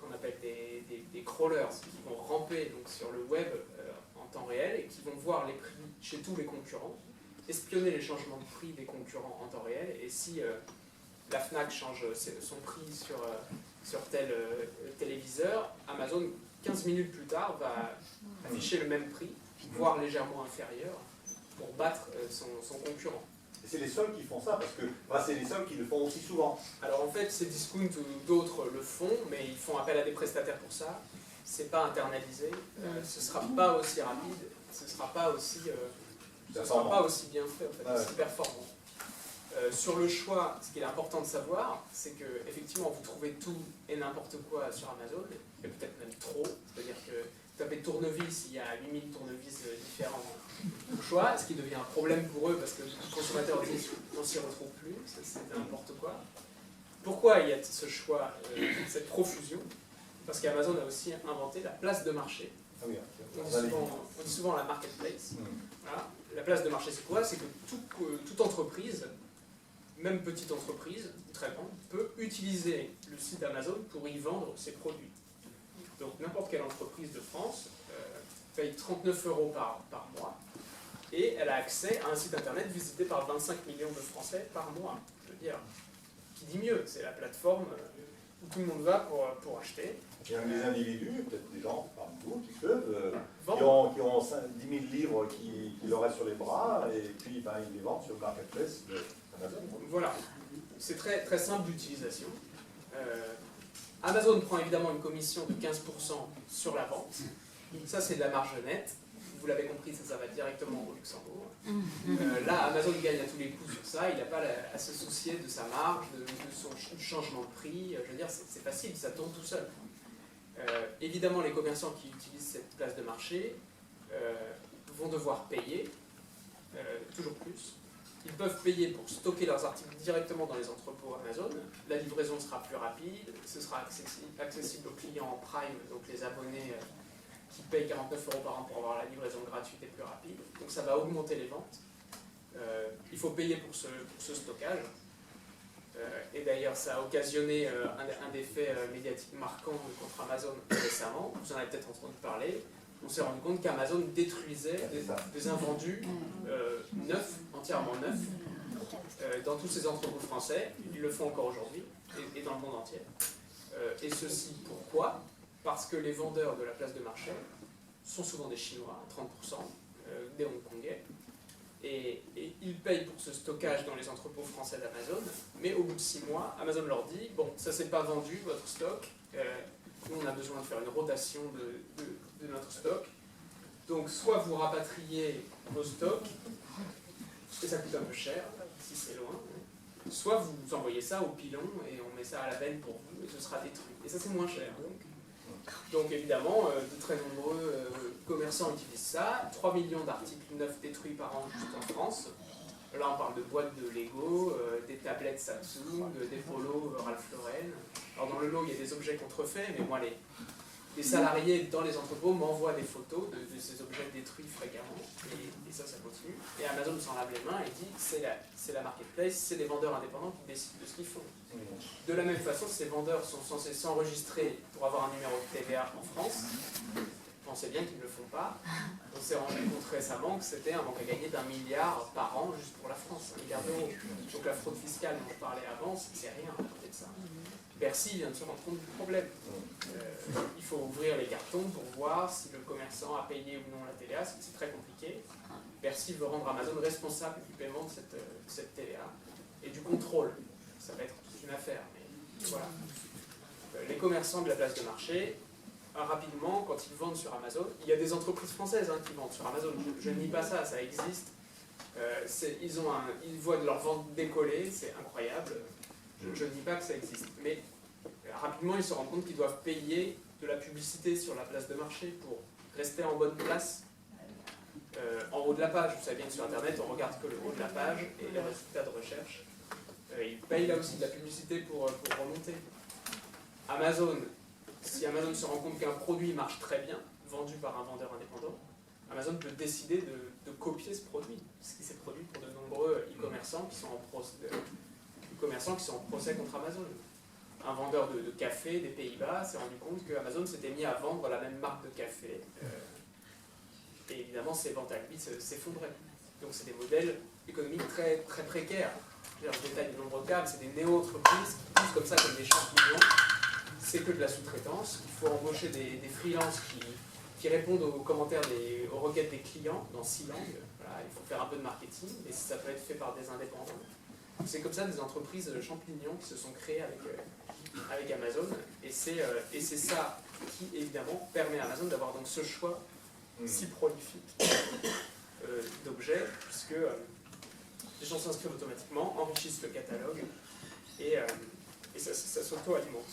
qu'on appelle des crawlers, qui vont ramper donc, sur le web en temps réel et qui vont voir les prix chez tous les concurrents, espionner les changements de prix des concurrents en temps réel, et si la Fnac change son prix sur tel téléviseur, Amazon, 15 minutes plus tard, va afficher le même prix, voire légèrement inférieur, pour battre son concurrent.
Et c'est les seuls qui font ça, parce que c'est les seuls qui le font aussi souvent.
Alors en fait, Cdiscount ou d'autres le font, mais ils font appel à des prestataires pour ça. C'est pas internalisé, ce sera pas aussi rapide, ce sera pas aussi bien fait, en fait, aussi performant. Sur le choix, ce qu'il est important de savoir, c'est que effectivement vous trouvez tout et n'importe quoi sur Amazon, et peut-être même trop, c'est-à-dire que vous tapez tournevis, il y a 8000 tournevis différents au choix, ce qui devient un problème pour eux parce que les consommateurs disent on s'y retrouve plus, c'est n'importe quoi. Pourquoi il y a ce choix, cette profusion? Parce qu'Amazon a aussi inventé la place de marché.
Ah oui,
on dit souvent la marketplace. Voilà. La place de marché, c'est quoi? C'est que toute entreprise, même petite entreprise, très grande, peut utiliser le site Amazon pour y vendre ses produits. Donc n'importe quelle entreprise de France paye 39 € par mois et elle a accès à un site internet visité par 25 millions de Français par mois. Je veux dire, qui dit mieux, c'est la plateforme où tout le monde va pour acheter.
Il y a des individus, peut-être des gens parmi vous, qui peuvent, qui
vendre.
ont 10 000 livres qui leur restent sur les bras, et puis ils les vendent sur le marketplace d'Amazon.
Voilà, c'est très, très simple d'utilisation. Amazon prend évidemment une commission de 15% sur la vente. Ça, c'est de la marge nette. Vous l'avez compris, ça va directement au Luxembourg. Là, Amazon gagne à tous les coups sur ça. Il n'a pas à se soucier de sa marge, de son changement de prix. Je veux dire, c'est facile, ça tourne tout seul. Évidemment, les commerçants qui utilisent cette place de marché vont devoir payer toujours plus. Ils peuvent payer pour stocker leurs articles directement dans les entrepôts Amazon. La livraison sera plus rapide, ce sera accessible aux clients en Prime, donc les abonnés qui payent 49 € par an pour avoir la livraison gratuite et plus rapide. Donc ça va augmenter les ventes. Il faut payer pour ce stockage. Et d'ailleurs, ça a occasionné un des faits médiatiques marquants contre Amazon récemment. Vous en avez peut-être entendu parler. On s'est rendu compte qu'Amazon détruisait des invendus neufs, entièrement neufs, dans tous ces entrepôts français. Ils le font encore aujourd'hui et dans le monde entier. Et ceci pourquoi? Parce que les vendeurs de la place de marché sont souvent des Chinois, 30%, des Hongkongais, et ils payent pour ce stockage dans les entrepôts français d'Amazon, mais au bout de 6 mois, Amazon leur dit « Bon, ça s'est pas vendu, votre stock, nous on a besoin de faire une rotation de notre stock, donc soit vous rapatriez vos stocks, et ça coûte un peu cher, si c'est loin, soit vous envoyez ça au pilon et on met ça à la benne pour vous, et ce sera détruit. Et ça c'est moins cher. Donc évidemment, de très nombreux commerçants utilisent ça. 3 millions d'articles neufs détruits par an juste en France. Là on parle de boîtes de Lego, des tablettes Samsung, des polos Ralph Lauren. Alors dans le lot il y a des objets contrefaits, mais moi les salariés dans les entrepôts m'envoient des photos de ces objets détruits fréquemment, et ça continue. Et Amazon s'en lave les mains et dit c'est la marketplace, c'est les vendeurs indépendants qui décident de ce qu'ils font. De la même façon, ces vendeurs sont censés s'enregistrer pour avoir un numéro de TVA en France. Pensez bien qu'ils ne le font pas. On s'est rendu compte récemment que c'était un manque à gagner d'1 milliard par an juste pour la France, 1 milliard d'euros. Donc la fraude fiscale dont je parlais avant, c'est rien à côté de ça. Bercy vient de se rendre compte du problème. Il faut ouvrir les cartons pour voir si le commerçant a payé ou non la TVA, c'est très compliqué. Bercy veut rendre Amazon responsable du paiement de cette TVA et du contrôle. Ça va être toute une affaire, mais voilà. Les commerçants de la place de marché, rapidement, quand ils vendent sur Amazon, il y a des entreprises françaises qui vendent sur Amazon, je ne nie pas ça, ça existe. Ils voient de leur vente décoller, c'est incroyable. Je ne dis pas que ça existe, mais rapidement ils se rendent compte qu'ils doivent payer de la publicité sur la place de marché pour rester en bonne place en haut de la page. Vous savez bien que sur Internet on regarde que le haut de la page et les résultats de recherche. Ils payent là aussi de la publicité pour remonter. Amazon, si Amazon se rend compte qu'un produit marche très bien, vendu par un vendeur indépendant, Amazon peut décider de copier ce produit, ce qui s'est produit pour de nombreux e-commerçants qui sont en procès contre Amazon. Un vendeur de café des Pays-Bas s'est rendu compte que Amazon s'était mis à vendre la même marque de café. Et évidemment, ses ventes à lui s'effondraient. Donc c'est des modèles économiques très, très précaires. Je détaille de nombreux cas, mais c'est des néo-entreprises qui poussent comme ça comme des champignons. C'est que de la sous-traitance. Il faut embaucher des freelances qui répondent aux commentaires, aux requêtes des clients dans 6 langues. Voilà, il faut faire un peu de marketing, mais ça peut être fait par des indépendants. C'est comme ça des entreprises champignons qui se sont créées avec Amazon, et c'est ça qui évidemment permet à Amazon d'avoir donc ce choix si prolifique d'objets, puisque les gens s'inscrivent automatiquement, enrichissent le catalogue, et ça s'auto-alimente.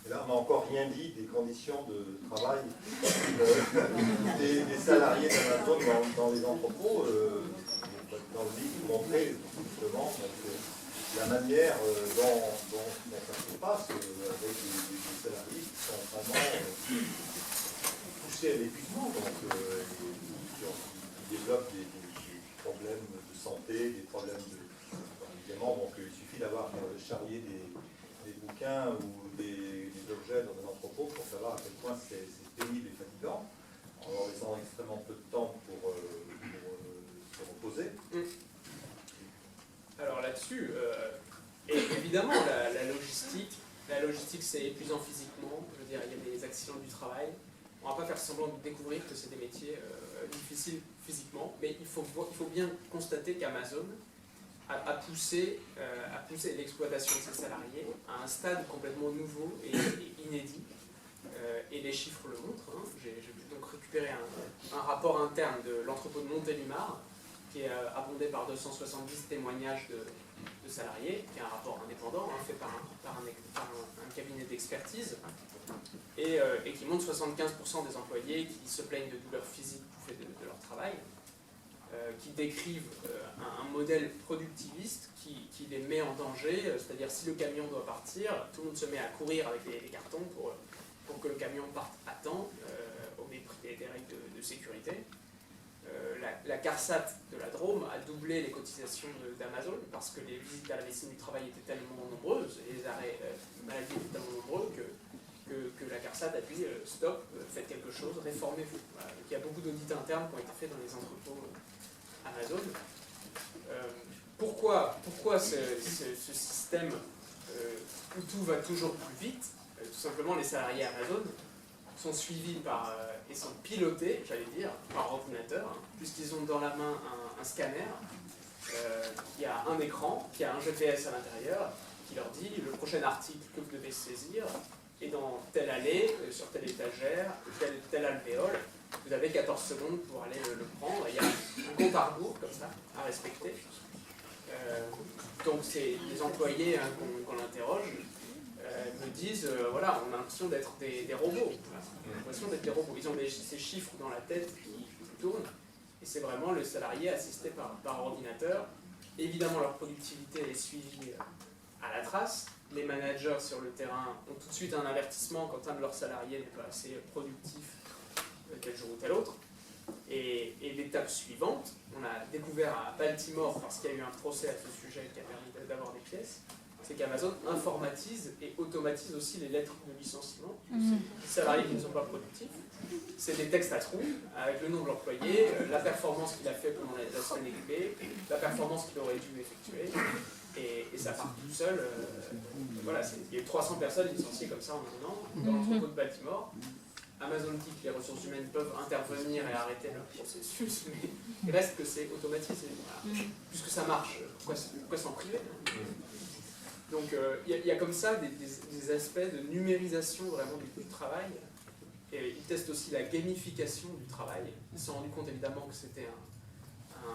Et là, on n'a encore rien dit des conditions de travail des salariés d'Amazon dans les entrepôts. Dans le livre, vous montrez justement la manière dont ça se passe avec des salariés qui sont vraiment poussés à l'épuisement, donc qui développent des problèmes de santé, des problèmes évidemment, donc il suffit d'avoir charrié des bouquins ou des objets dans un entrepôt pour savoir à quel point c'est pénible et fatigant, en leur laissant extrêmement peu de temps pour se reposer.
Alors là-dessus, évidemment, la logistique c'est épuisant physiquement. Je veux dire, il y a des accidents du travail. On ne va pas faire semblant de découvrir que c'est des métiers difficiles physiquement, mais il faut bien constater qu'Amazon a poussé l'exploitation de ses salariés à un stade complètement nouveau et inédit. Et les chiffres le montrent. J'ai donc récupéré un rapport interne de l'entrepôt de Montélimar, qui est abondé par 270 témoignages de salariés, qui est un rapport indépendant, fait par un cabinet d'expertise, et qui montre 75% des employés qui se plaignent de douleurs physiques du fait de leur travail, qui décrivent un modèle productiviste qui les met en danger, c'est-à-dire si le camion doit partir, tout le monde se met à courir avec les cartons pour que le camion parte à temps, au mépris des règles de sécurité. La CARSAT de la Drôme a doublé les cotisations d'Amazon parce que les visites à la médecine du travail étaient tellement nombreuses et les arrêts maladie étaient tellement nombreux que la CARSAT a dit stop, faites quelque chose, réformez-vous. Voilà. Donc, il y a beaucoup d'audits internes qui ont été faits dans les entrepôts Amazon. Pourquoi ce système où tout va toujours plus vite? Tout simplement, les salariés Amazon sont suivis et sont pilotés, j'allais dire, par ordinateur, puisqu'ils ont dans la main un scanner qui a un écran, qui a un GPS à l'intérieur, qui leur dit le prochain article que vous devez saisir est dans telle allée, sur telle étagère, telle alvéole. Vous avez 14 secondes pour aller le prendre. Il y a un compte à rebours comme ça à respecter. Donc c'est les employés qu'on interroge me disent voilà, on a l'impression d'être des robots. Voilà. On a l'impression d'être des robots. Ils ont ces chiffres dans la tête qui tournent. Et c'est vraiment le salarié assisté par ordinateur. Évidemment, leur productivité est suivie à la trace. Les managers sur le terrain ont tout de suite un avertissement quand un de leurs salariés n'est pas assez productif tel jour ou tel autre. Et l'étape suivante, on a découvert à Baltimore, parce qu'il y a eu un procès à ce sujet qui a permis d'avoir des pièces, c'est qu'Amazon informatise et automatise aussi les lettres de licenciement des salariés qui ne sont pas productifs. C'est des textes à trous avec le nom de l'employé, la performance qu'il a fait pendant la semaine équipée, la performance qu'il aurait dû effectuer, et ça part tout seul. Voilà, il y a eu 300 personnes licenciées comme ça en un an dans l'entrepôt de Baltimore. Amazon dit que les ressources humaines peuvent intervenir et arrêter leur processus, mais il reste que c'est automatisé. Voilà. Puisque ça marche, pourquoi s'en priver? Donc il y a comme ça des aspects de numérisation vraiment du travail. Et ils testent aussi la gamification du travail. Ils se sont rendus compte évidemment que c'était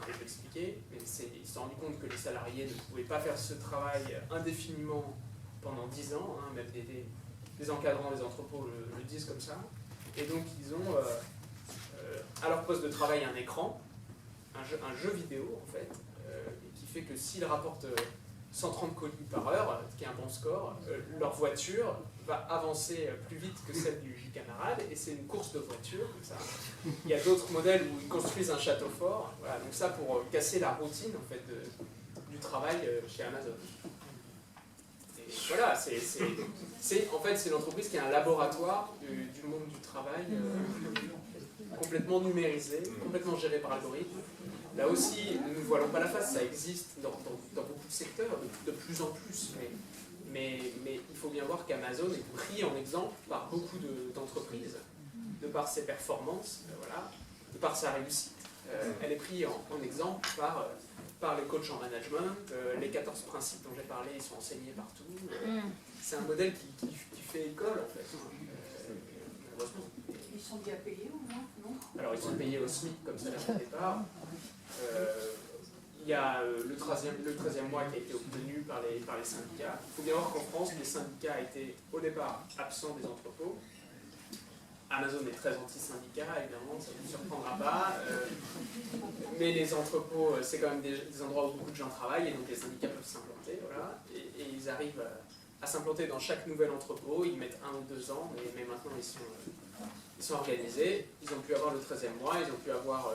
je vais l'expliquer, mais ils se sont rendus compte que les salariés ne pouvaient pas faire ce travail indéfiniment pendant 10 ans, hein, même des encadrants des entrepôts le disent comme ça. Et donc ils ont à leur poste de travail un écran, un jeu vidéo en fait, qui fait que s'ils rapportent 130 colis par heure, qui est un bon score, leur voiture va avancer plus vite que celle du camarade, et c'est une course de voiture, comme ça. Il y a d'autres modèles où ils construisent un château fort, voilà, donc ça pour casser la routine en fait, du travail chez Amazon. Et voilà, en fait c'est une entreprise qui est un laboratoire du monde du travail, complètement numérisé, complètement géré par algorithme. Là aussi, ne nous voilons pas la face, ça existe dans beaucoup de secteurs, de plus en plus, mais il faut bien voir qu'Amazon est pris en exemple par beaucoup d'entreprises, de par ses performances, voilà, de par sa réussite. Elle est prise en exemple par les coachs en management, les 14 principes dont j'ai parlé, ils sont enseignés partout. C'est un modèle qui fait école, en fait, malheureusement.
Ils sont bien payés ou non?
Alors, ils sont payés au SMIC, comme ça, au départ. Il y a le 13e mois qui a été obtenu par les syndicats. Il faut bien voir qu'en France, les syndicats étaient au départ absents des entrepôts. Amazon est très anti-syndicat, évidemment, ça ne vous surprendra pas. Mais les entrepôts, c'est quand même des endroits où beaucoup de gens travaillent, et donc les syndicats peuvent s'implanter. Voilà, et ils arrivent à s'implanter dans chaque nouvel entrepôt. Ils mettent 1 ou 2 ans, mais maintenant ils sont organisés. Ils ont pu avoir le 13e mois, ils ont pu avoir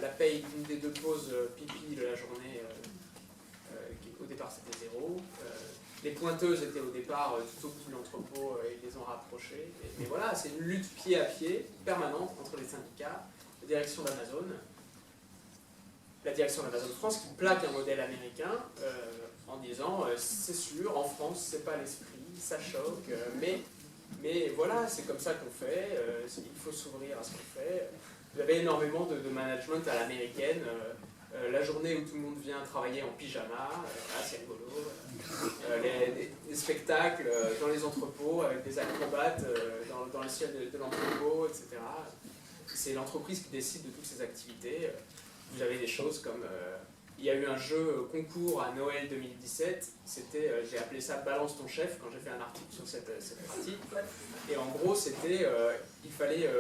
la paye d'une des 2 pauses pipi de la journée, qui au départ c'était 0. Les pointeuses étaient au départ tout au bout de l'entrepôt, ils les ont rapprochées. Mais voilà, c'est une lutte pied à pied, permanente, entre les syndicats, la direction d'Amazon France qui plaque un modèle américain en disant c'est sûr, en France c'est pas l'esprit, ça choque, mais voilà, c'est comme ça qu'on fait, il faut s'ouvrir à ce qu'on fait. Vous avez énormément de management à l'américaine, la journée où tout le monde vient travailler en pyjama, c'est rigolo, des spectacles dans les entrepôts avec des acrobates dans le ciel de l'entrepôt, etc. C'est l'entreprise qui décide de toutes ces activités. Vous avez des choses comme... il y a eu un jeu concours à Noël 2017, j'ai appelé ça « Balance ton chef » quand j'ai fait un article sur cette partie. Et en gros, il fallait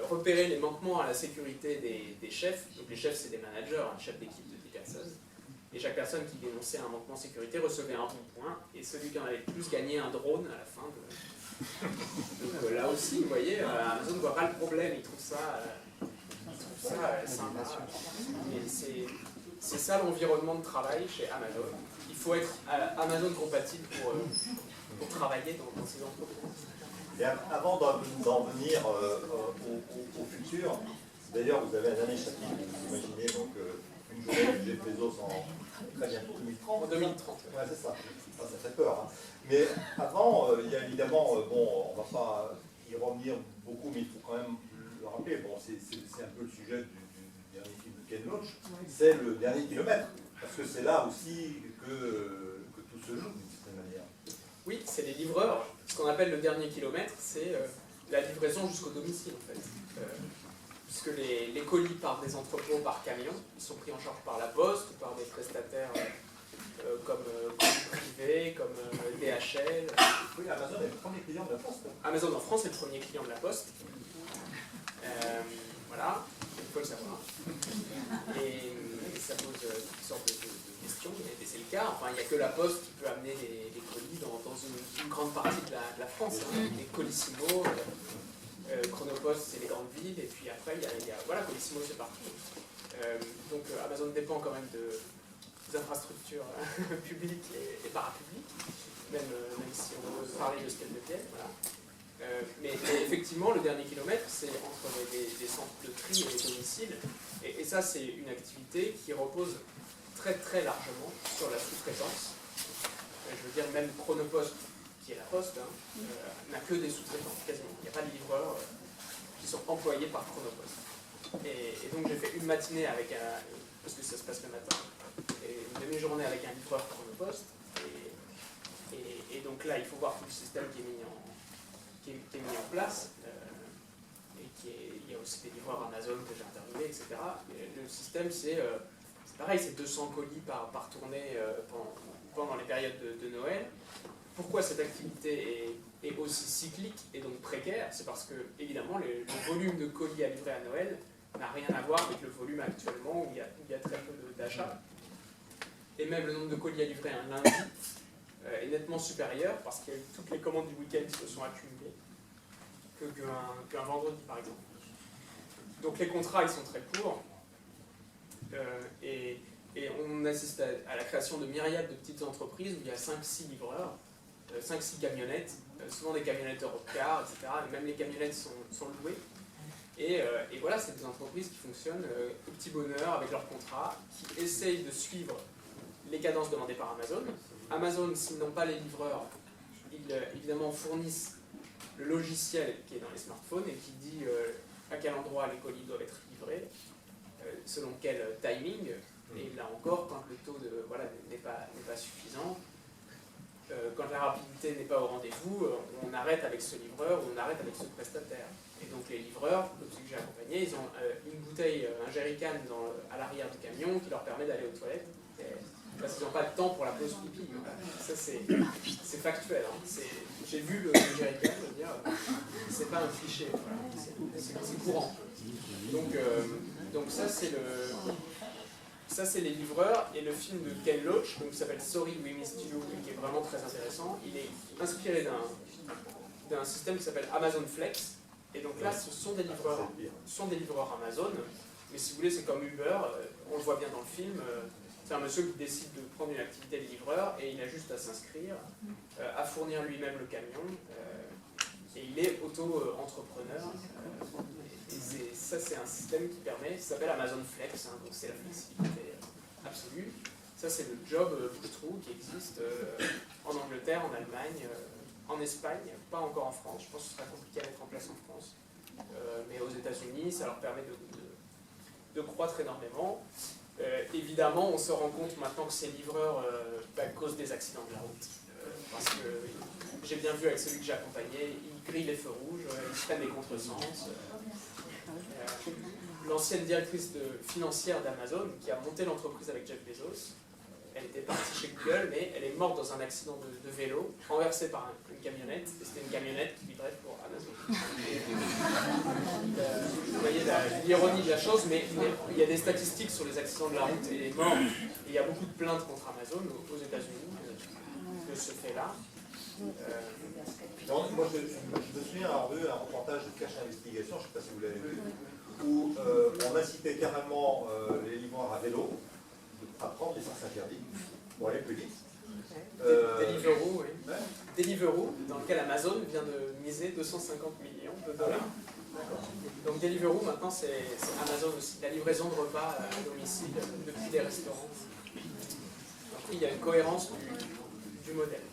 repérer les manquements à la sécurité des chefs. Donc les chefs, c'est des managers, un chef d'équipe de 10 personnes. Et chaque personne qui dénonçait un manquement de sécurité recevait un bon point. Et celui qui en avait le plus gagnait un drone à la fin. Donc là aussi, vous voyez, Amazon ne voit pas le problème, il trouve ça sympa. Et c'est ça l'environnement de travail chez Amazon. Il faut être Amazon compatible pour travailler dans ces entreprises.
Et avant d'en venir au futur, d'ailleurs vous avez un dernier chapitre, vous imaginez donc une journée de Jeff Bezos en très bientôt 2030.
En 2030.
Ouais, c'est ça. Ça fait peur. Hein. Mais avant, il y a évidemment, on ne va pas y revenir beaucoup, mais il faut quand même le rappeler. Bon, c'est un peu le sujet du dernier film de Ken Loach. C'est le dernier kilomètre. Parce que c'est là aussi que tout se joue d'une certaine manière.
Oui, c'est les livreurs. Ce qu'on appelle le dernier kilomètre, c'est la livraison jusqu'au domicile, en fait. Puisque les colis partent des entrepôts par camion, ils sont pris en charge par la Poste ou par des prestataires comme Privé, comme DHL.
Oui, Amazon est le premier client de la Poste.
Amazon en France est le premier client de la Poste. Voilà, il faut le savoir. Et ça pose toutes sortes de questions, et c'est le cas. Enfin, il n'y a que la Poste qui peut amener les colis dans une grande partie de la France. Hein. Les Colissimo, Chronopost, c'est les grandes villes, et puis après, voilà, Colissimo, c'est partout. Donc Amazon dépend quand même des infrastructures publiques et parapubliques, même si on veut parler de ce qu'elles deviennent. Voilà. Mais effectivement, le dernier kilomètre, c'est entre des centres de tri et les domiciles. Et ça, c'est une activité qui repose très très largement sur la sous-traitance. Je veux dire, même Chronopost, qui est la Poste, n'a que des sous-traitants, quasiment. Il n'y a pas de livreurs qui sont employés par Chronopost. Et donc j'ai fait une matinée avec parce que ça se passe le matin, et une demi-journée avec un livreur Chronopost. Et donc là, il faut voir tout le système qui est mis en place. Il y a aussi des livreurs Amazon que j'ai interviewés, etc. Et le système, c'est pareil, c'est 200 colis par tournée pendant les périodes de Noël. Pourquoi cette activité est aussi cyclique et donc précaire? C'est parce que, évidemment, le volume de colis à livrer à Noël n'a rien à voir avec le volume actuellement où il y a très peu d'achats. Et même le nombre de colis à livrer un lundi est nettement supérieur parce que toutes les commandes du week-end se sont accumulées qu'un vendredi, par exemple. Donc les contrats, ils sont très courts. Et on assiste à la création de myriades de petites entreprises où il y a 5-6 livreurs, 5-6 camionnettes, souvent des camionnettes Europcar, etc. Et même les camionnettes sont louées. Et voilà, c'est des entreprises qui fonctionnent au petit bonheur avec leurs contrats, qui essayent de suivre les cadences demandées par Amazon. Amazon, s'ils n'ont pas les livreurs, ils évidemment fournissent le logiciel qui est dans les smartphones et qui dit à quel endroit les colis doivent être livrés, selon quel timing. Et là encore, quand le taux n'est pas suffisant, quand la rapidité n'est pas au rendez-vous, on arrête avec ce livreur ou on arrête avec ce prestataire. Et donc les livreurs, comme ceux que j'ai accompagnés, ils ont une bouteille, un jerrycan à l'arrière du camion qui leur permet d'aller aux toilettes. Parce qu'ils n'ont pas de temps pour la pause pipi. Ça, c'est factuel. Hein. J'ai vu le jerrycan, je veux dire, c'est pas un cliché. Voilà. C'est courant. Donc ça, c'est les livreurs. Et le film de Ken Loach, qui s'appelle Sorry We Missed You, qui est vraiment très intéressant, il est inspiré d'un système qui s'appelle Amazon Flex. Et donc là, ce sont des livreurs Amazon. Mais si vous voulez, c'est comme Uber. On le voit bien dans le film. C'est un monsieur qui décide de prendre une activité de livreur et il a juste à s'inscrire, à fournir lui-même le camion, et il est auto-entrepreneur. Et ça, c'est un système qui permet, ça s'appelle Amazon Flex, hein, donc c'est la flexibilité absolue. Ça, c'est le job bouche-trou qui existe en Angleterre, en Allemagne, en Espagne, pas encore en France. Je pense que ce sera compliqué à mettre en place en France. Mais aux États-Unis, ça leur permet de croître énormément. Évidemment, on se rend compte maintenant que ces livreurs causent des accidents de la route. Parce que j'ai bien vu avec celui que j'ai accompagné, ils grillent les feux rouges, ils prennent des contresens. L'ancienne directrice financière d'Amazon, qui a monté l'entreprise avec Jeff Bezos, elle était partie chez Google, mais elle est morte dans un accident de vélo, renversée par une camionnette, et c'était une camionnette qui livrait pour Amazon. Vous voyez l'ironie de la chose, mais il y a des statistiques sur les accidents de la route et les morts, et il y a beaucoup de plaintes contre Amazon aux États-Unis de ce fait-là.
Moi, je me souviens avoir vu un reportage de Cache Investigation, je ne sais pas si vous l'avez vu, où on incitait carrément les livreurs à vélo à prendre les sens interdits pour aller plus vite.
Deliveroo, oui. Ouais. Deliveroo, dans lequel Amazon vient de miser 250 millions de dollars. Donc Deliveroo, maintenant, c'est Amazon aussi. La livraison de repas à domicile depuis les restaurants. Donc, il y a une cohérence du modèle.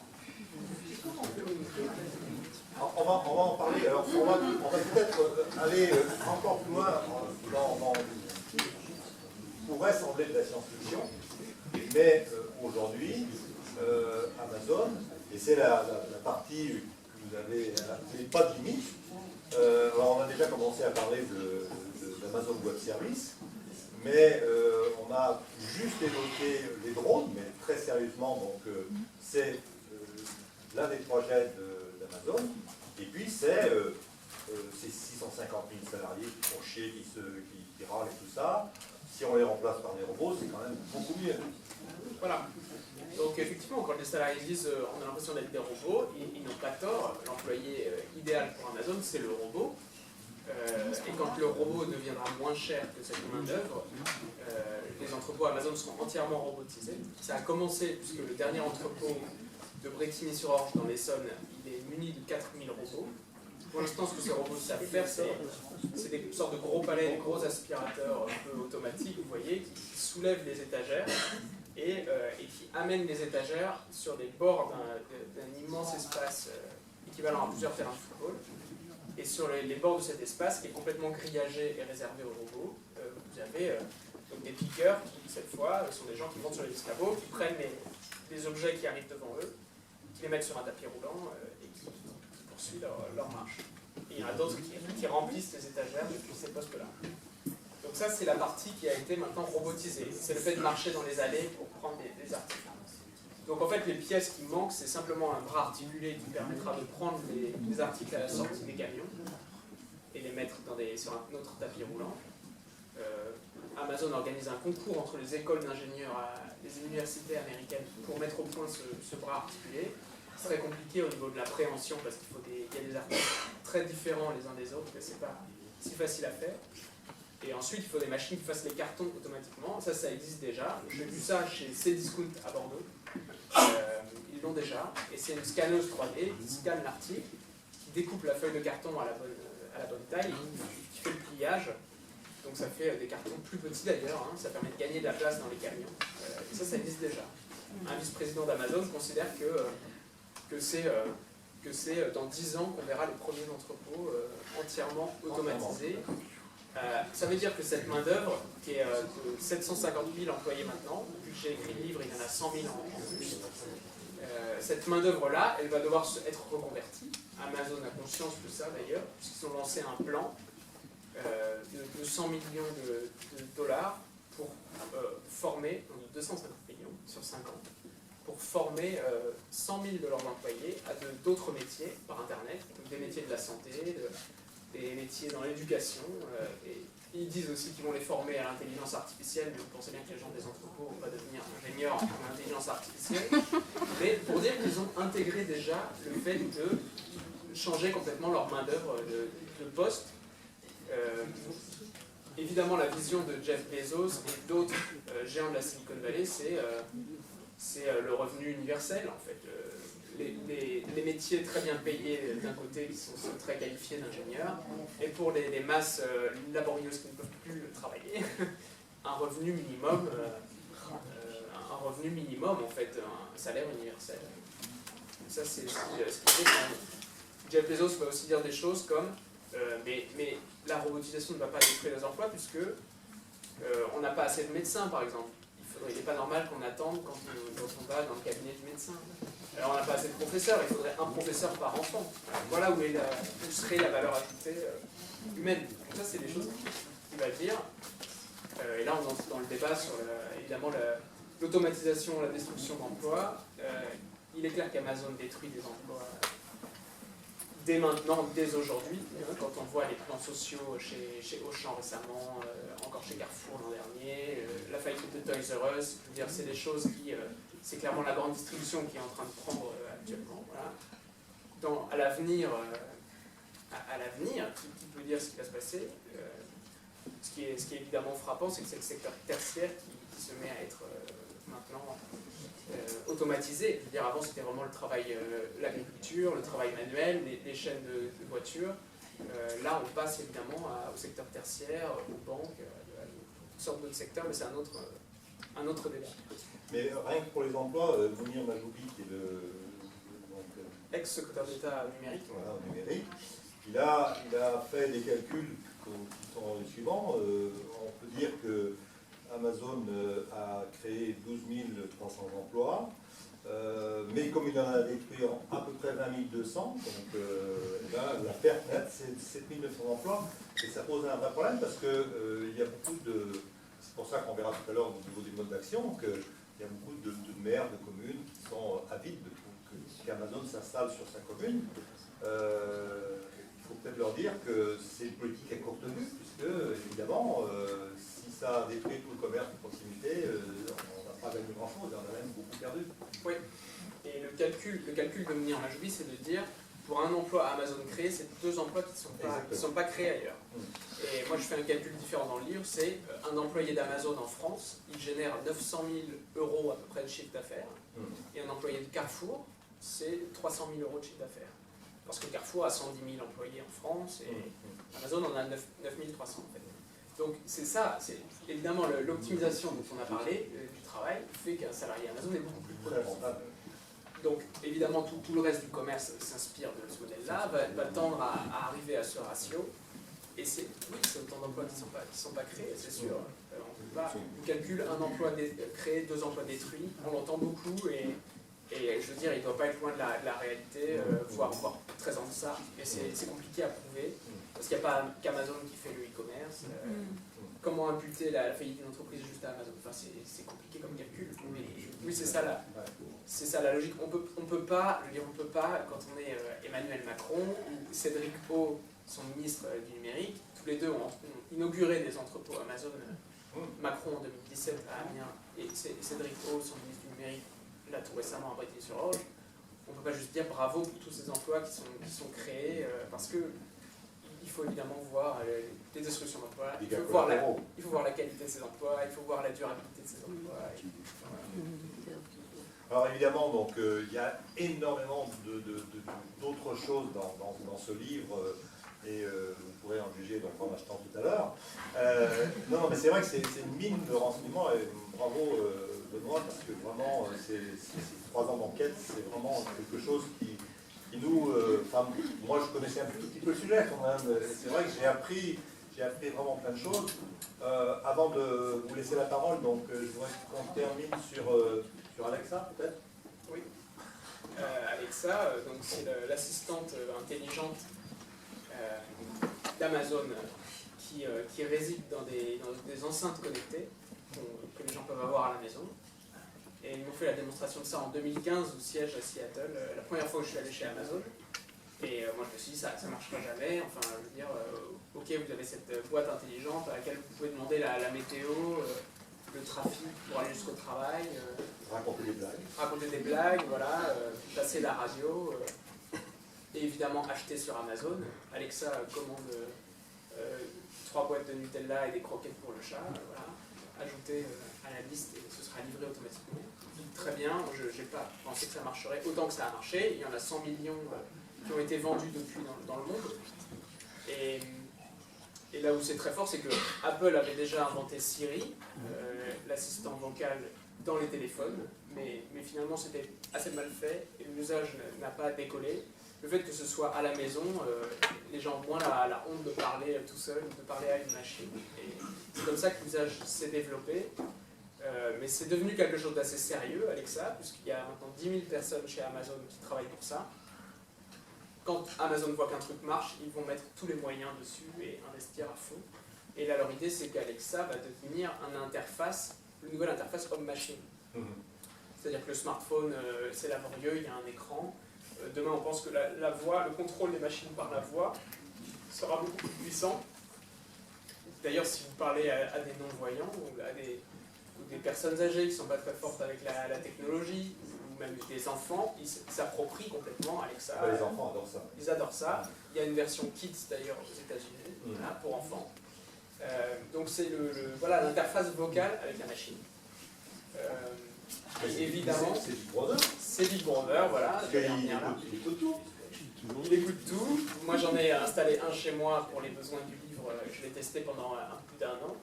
Alors, on va en parler. Alors, on va peut-être aller encore plus loin pourrait sembler de la science-fiction, mais aujourd'hui, Amazon, et c'est la partie que vous avez appelée pas de limite. Alors on a déjà commencé à parler d'Amazon Web Services, mais on a juste évoqué les drones, mais très sérieusement, donc c'est l'un des projets d'Amazon, et puis c'est ces 650 000 salariés qui font chier, qui râlent et tout ça. si on les remplace par des robots, c'est quand même beaucoup mieux.
Voilà. Donc effectivement, quand les salariés disent on a l'impression d'être des robots, ils n'ont pas tort. L'employé idéal pour Amazon, c'est le robot. Et quand le robot deviendra moins cher que cette main-d'œuvre, les entrepôts Amazon seront entièrement robotisés. Ça a commencé puisque le dernier entrepôt de Brétigny-sur-Orge dans l'Essonne, il est muni de 4000 robots. Pour l'instant, ce que ces robots savent faire, c'est des sortes de gros palets, des gros aspirateurs un peu automatiques, vous voyez, qui soulèvent les étagères et qui amènent les étagères sur les bords d'un immense espace équivalent à plusieurs terrains de football. Et sur les bords de cet espace, qui est complètement grillagé et réservé aux robots, vous avez donc des piqueurs qui, cette fois, sont des gens qui montent sur les escabeaux, qui prennent les objets qui arrivent devant eux, qui les mettent sur un tapis roulant et qui poursuivent leur marche. Et il y en a d'autres qui remplissent les étagères depuis ces postes-là. Donc ça, c'est la partie qui a été maintenant robotisée. C'est le fait de marcher dans les allées pour prendre des articles. Donc en fait, les pièces qui manquent, c'est simplement un bras articulé qui permettra de prendre les articles à la sortie des camions et les mettre sur un autre tapis roulant. Amazon organise un concours entre les écoles d'ingénieurs, les universités américaines pour mettre au point ce bras articulé. C'est très compliqué au niveau de la préhension parce qu'il y a des articles très différents les uns des autres et c'est pas si facile à faire. Et ensuite, il faut des machines qui fassent les cartons automatiquement. Ça existe déjà. J'ai vu ça chez Cdiscount à Bordeaux. Ils l'ont déjà. Et c'est une scanneuse 3D qui scanne l'article, qui découpe la feuille de carton à la bonne taille, qui fait le pliage. Donc ça fait des cartons plus petits d'ailleurs. Ça permet de gagner de la place dans les camions. Et ça existe déjà. Un vice-président d'Amazon considère que c'est dans 10 ans qu'on verra les premiers entrepôts entièrement automatisés. Ça veut dire que cette main-d'œuvre, qui est de 750 000 employés maintenant, depuis que j'ai écrit le livre, il y en a 100 000 en plus. Cette main-d'œuvre-là, elle va devoir être reconvertie. Amazon a conscience de ça d'ailleurs, puisqu'ils ont lancé un plan de 100 millions de dollars pour former, donc 250 millions sur 5 ans, pour former 100 000 de leurs employés à d'autres métiers par Internet, donc des métiers de la santé, des métiers dans l'éducation, et ils disent aussi qu'ils vont les former à l'intelligence artificielle, mais vous pensez bien que les gens des entrepôts vont pas devenir ingénieurs en intelligence artificielle, mais pour dire qu'ils ont intégré déjà le fait de changer complètement leur main-d'œuvre de poste. Évidemment, la vision de Jeff Bezos et d'autres géants de la Silicon Valley, c'est le revenu universel, en fait. Les métiers très bien payés d'un côté, qui sont très qualifiés d'ingénieurs, et pour les masses laborieuses qui ne peuvent plus travailler, un revenu minimum en fait, un salaire universel. Ça, c'est ce qui est. Jeff Bezos va aussi dire des choses comme mais la robotisation ne va pas détruire les emplois puisque on n'a pas assez de médecins, par exemple. Il n'est pas normal qu'on attende quand on va dans le cabinet du médecin. Alors on n'a pas assez de professeurs, il faudrait un professeur par enfant. Voilà où serait la valeur ajoutée humaine. Donc ça, c'est des choses qu'il va dire. Et là, on entre dans le débat sur, évidemment, l'automatisation, la destruction d'emplois. Il est clair qu'Amazon détruit des emplois dès maintenant, dès aujourd'hui. Quand on voit les plans sociaux chez Auchan récemment, encore chez Carrefour l'an dernier, la faillite de Toys R Us, je veux dire, c'est des choses qui... c'est clairement la grande distribution qui est en train de prendre actuellement. Voilà. À l'avenir, qui peut dire ce qui va se passer, ce qui est évidemment frappant, c'est que c'est le secteur tertiaire qui se met à être maintenant automatisé. Je veux dire, avant, c'était vraiment le travail, l'agriculture, le travail manuel, les chaînes de voitures. Là, on passe évidemment au secteur tertiaire, aux banques, à toutes sortes d'autres secteurs, mais c'est un autre débat.
Mais rien que pour les emplois, Mounir Majoubi, qui est
ex-secrétaire d'État numérique.
Voilà, numérique, il a fait des calculs qui sont les suivants. On peut dire que Amazon a créé 12 300 emplois, mais comme il en a détruit à peu près 20 200, donc là, la perte nette, c'est 7 900 emplois, et ça pose un vrai problème parce qu'il y a beaucoup de... C'est pour ça qu'on verra tout à l'heure au niveau des modes d'action, qu'il y a beaucoup de maires, de communes qui sont avides qu'Amazon s'installe sur sa commune. Il faut peut-être leur dire que c'est une politique à courte vue, puisque, évidemment, si ça détruit tout le commerce de proximité, on n'a pas gagné grand-chose, on a même beaucoup perdu.
Oui. Et le calcul de Mounir Majoubi, c'est de dire, pour un emploi à Amazon créé, c'est 2 emplois qui ne sont pas créés ailleurs. Et moi, je fais un calcul différent dans le livre, c'est un employé d'Amazon en France, il génère 900 000 € à peu près de chiffre d'affaires, et un employé de Carrefour, c'est 300 000 € de chiffre d'affaires. Parce que Carrefour a 110 000 employés en France, et Amazon en a 9 300 en fait. Donc c'est ça, c'est évidemment l'optimisation dont on a parlé, du travail, fait qu'un salarié Amazon est beaucoup plus productif. Donc évidemment tout le reste du commerce s'inspire de ce modèle-là, va tendre à arriver à ce ratio. Et c'est autant d'emplois qui ne sont pas créés, c'est sûr. On calcule un emploi créé, 2 emplois détruits, on l'entend beaucoup et je veux dire, il ne doit pas être loin de la réalité, voire très en deçà. Et c'est compliqué à prouver, parce qu'il n'y a pas qu'Amazon qui fait le e-commerce. Comment imputer la faillite d'une entreprise juste à Amazon? Enfin, c'est compliqué comme calcul. Mais oui, c'est ça la logique. On peut pas, quand on est Emmanuel Macron ou Cédric O, son ministre du numérique, tous les deux ont inauguré des entrepôts Amazon. Macron en 2017 à Amiens et Cédric O, son ministre du numérique, là tout récemment à Bretigny-sur-Orge. On ne peut pas juste dire bravo pour tous ces emplois qui sont créés, parce que il faut évidemment voir les destructions d'emplois, il faut voir la qualité de ces emplois, il faut voir la durabilité de ces emplois.
Alors évidemment, donc il y a énormément d'autres choses dans ce livre, et vous pourrez en juger donc, en achetant tout à l'heure. Non, mais c'est vrai que c'est une mine de renseignements, et bravo Benoît, parce que vraiment, ces 3 ans d'enquête, c'est vraiment quelque chose qui nous... moi, je connaissais un tout petit peu le sujet quand même. C'est vrai que j'ai appris vraiment plein de choses. Avant de vous laisser la parole, donc je voudrais qu'on termine sur Alexa, peut-être.
Oui. Alexa, donc c'est l'assistante intelligente d'Amazon qui réside dans des enceintes connectées que les gens peuvent avoir à la maison. Et ils m'ont fait la démonstration de ça en 2015 au siège à Seattle, la première fois où je suis allé chez Amazon. Et moi je me suis dit, ça ne marchera jamais. Enfin, je veux dire, ok, vous avez cette boîte intelligente à laquelle vous pouvez demander la météo, le trafic pour aller jusqu'au travail. Raconter des blagues, voilà, passer la radio. Et évidemment acheter sur Amazon. Alexa commande 3 boîtes de Nutella et des croquettes pour le chat. Voilà. Ajouter à la liste et ce sera livré automatiquement. Très bien, je n'ai pas pensé que ça marcherait autant que ça a marché. Il y en a 100 millions qui ont été vendus depuis dans le monde. Et là où c'est très fort, c'est que Apple avait déjà inventé Siri, l'assistant vocal dans les téléphones, mais finalement c'était assez mal fait et l'usage n'a pas décollé. Le fait que ce soit à la maison, les gens ont moins la honte de parler tout seul, de parler à une machine. Et c'est comme ça que l'usage s'est développé. Mais c'est devenu quelque chose d'assez sérieux, Alexa, puisqu'il y a maintenant 10 000 personnes chez Amazon qui travaillent pour ça. Quand Amazon voit qu'un truc marche, ils vont mettre tous les moyens dessus et investir à fond. Et là, leur idée, c'est qu'Alexa va devenir une nouvelle interface homme-machine. C'est-à-dire que le smartphone, c'est laborieux, il y a un écran. Demain, on pense que la voix, le contrôle des machines par la voix sera beaucoup plus puissant. D'ailleurs, si vous parlez à des non-voyants ou à des personnes âgées qui ne sont pas très fortes avec la technologie, ou même des enfants, ils s'approprient complètement Alexa.
Les enfants adorent ça.
Ils adorent ça. Il y a une version Kids d'ailleurs aux États-Unis, pour enfants. Donc c'est voilà, l'interface vocale avec la machine. Évidemment,
c'est Big Brother.
C'est Big Brother, voilà.
Il écoute tout.
Il écoute tout. Moi, j'en ai installé un chez moi pour les besoins du livre. Je l'ai testé pendant plus d'1 an.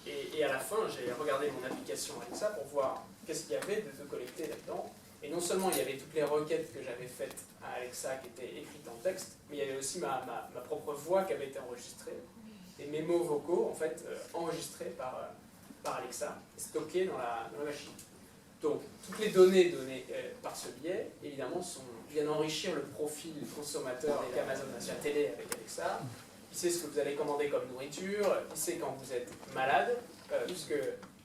Et à la fin, j'ai regardé mon application Alexa pour voir qu'est-ce qu'il y avait de collecté là-dedans. Et non seulement il y avait toutes les requêtes que j'avais faites à Alexa qui étaient écrites en texte, mais il y avait aussi ma propre voix qui avait été enregistrée. Et mes mots vocaux, en fait, enregistrés par Alexa, stockés dans la machine. Donc, toutes les données données par ce biais, évidemment, viennent enrichir le profil consommateur avec Amazon à la télé avec Alexa. Il sait ce que vous allez commander comme nourriture, il sait quand vous êtes malade, puisque,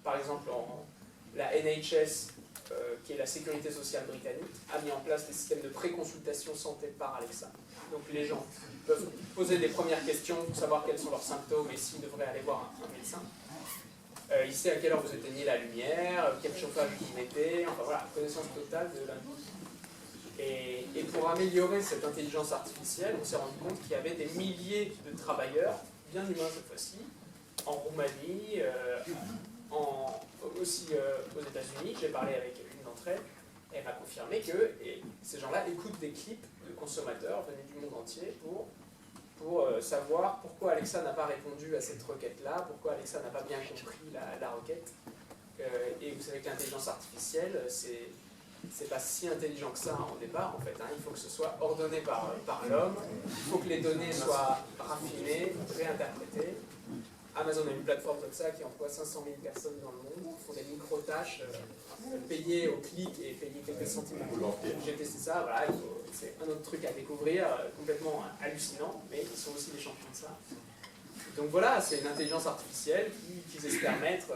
par exemple, la NHS, qui est la sécurité sociale britannique, a mis en place des systèmes de pré-consultation santé par Alexa. Donc, les gens peuvent poser des premières questions pour savoir quels sont leurs symptômes et s'ils devraient aller voir un médecin. Il sait à quelle heure vous éteignez la lumière, quel chauffage vous mettez, enfin voilà, connaissance totale de l'individu. Et pour améliorer cette intelligence artificielle, on s'est rendu compte qu'il y avait des milliers de travailleurs, bien humains cette fois-ci, en Roumanie, aussi aux États-Unis. J'ai parlé avec une d'entre elles, et elle m'a confirmé que ces gens-là écoutent des clips de consommateurs venus du monde entier pour savoir pourquoi Alexa n'a pas répondu à cette requête-là, pourquoi Alexa n'a pas bien compris la requête. Et vous savez que l'intelligence artificielle, c'est pas si intelligent que ça au départ, en fait. Hein. Il faut que ce soit ordonné par l'homme, il faut que les données soient raffinées, réinterprétées. Amazon a une plateforme comme ça qui emploie 500 000 personnes dans le monde, qui font des micro-tâches, payées au clic et payées quelques centimes. J'ai testé ça, voilà, c'est un autre truc à découvrir, complètement hallucinant, mais ils sont aussi des champions de ça. Donc voilà, c'est une intelligence artificielle qu'ils espèrent mettre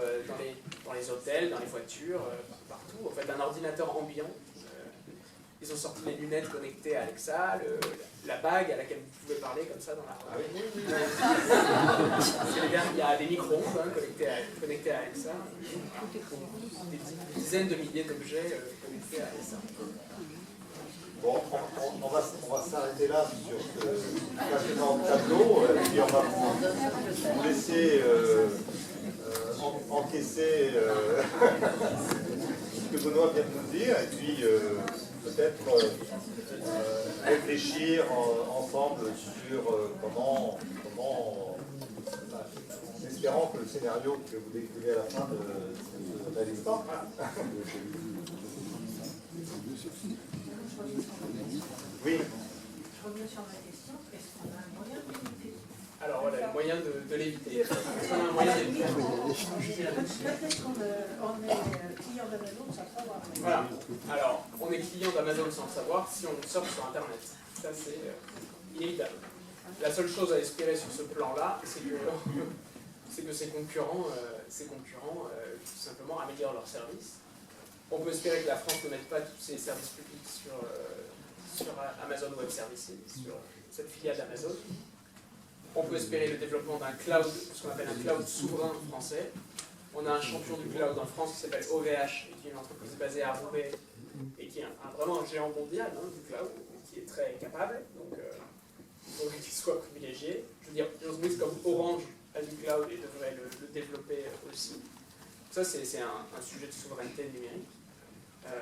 dans les hôtels, dans les voitures, partout. En fait, un ordinateur ambiant. Ils ont sorti les lunettes connectées à Alexa, la bague à laquelle vous pouvez parler comme ça dans la rue. Il y a des micro-ondes connectés à Alexa. Des dizaines de milliers d'objets connectés à Alexa.
Bon, on va s'arrêter là sur ce passionnant tableau, et puis on va vous laisser encaisser ce que Benoît vient de nous dire, et puis peut-être réfléchir ensemble sur comment en espérant que le scénario que vous décrivez à la fin ne réalise pas. Oui.
Je reviens sur ma question. Est-ce qu'on a un moyen de l'éviter?
Alors voilà, le moyen de l'éviter. Est-ce qu'on a un moyen d'éviter?
Peut-être qu'on est client d'Amazon sans savoir.
Voilà. Alors, on est client d'Amazon sans le savoir si on sort sur Internet. Ça, c'est inévitable. La seule chose à espérer sur ce plan-là, c'est que ces concurrents tout simplement améliorent leurs services. On peut espérer que la France ne mette pas tous ses services publics sur Amazon Web Services, sur cette filiale d'Amazon. On peut espérer le développement d'un cloud, ce qu'on appelle un cloud souverain français. On a un champion du cloud en France qui s'appelle OVH, qui est une entreprise basée à Roubaix, et qui est vraiment un géant mondial du cloud, qui est très capable, donc il faudrait qu'il soit privilégié. Je veux dire, une entreprise comme Orange a du cloud et devrait le développer aussi. Ça, c'est un sujet de souveraineté numérique.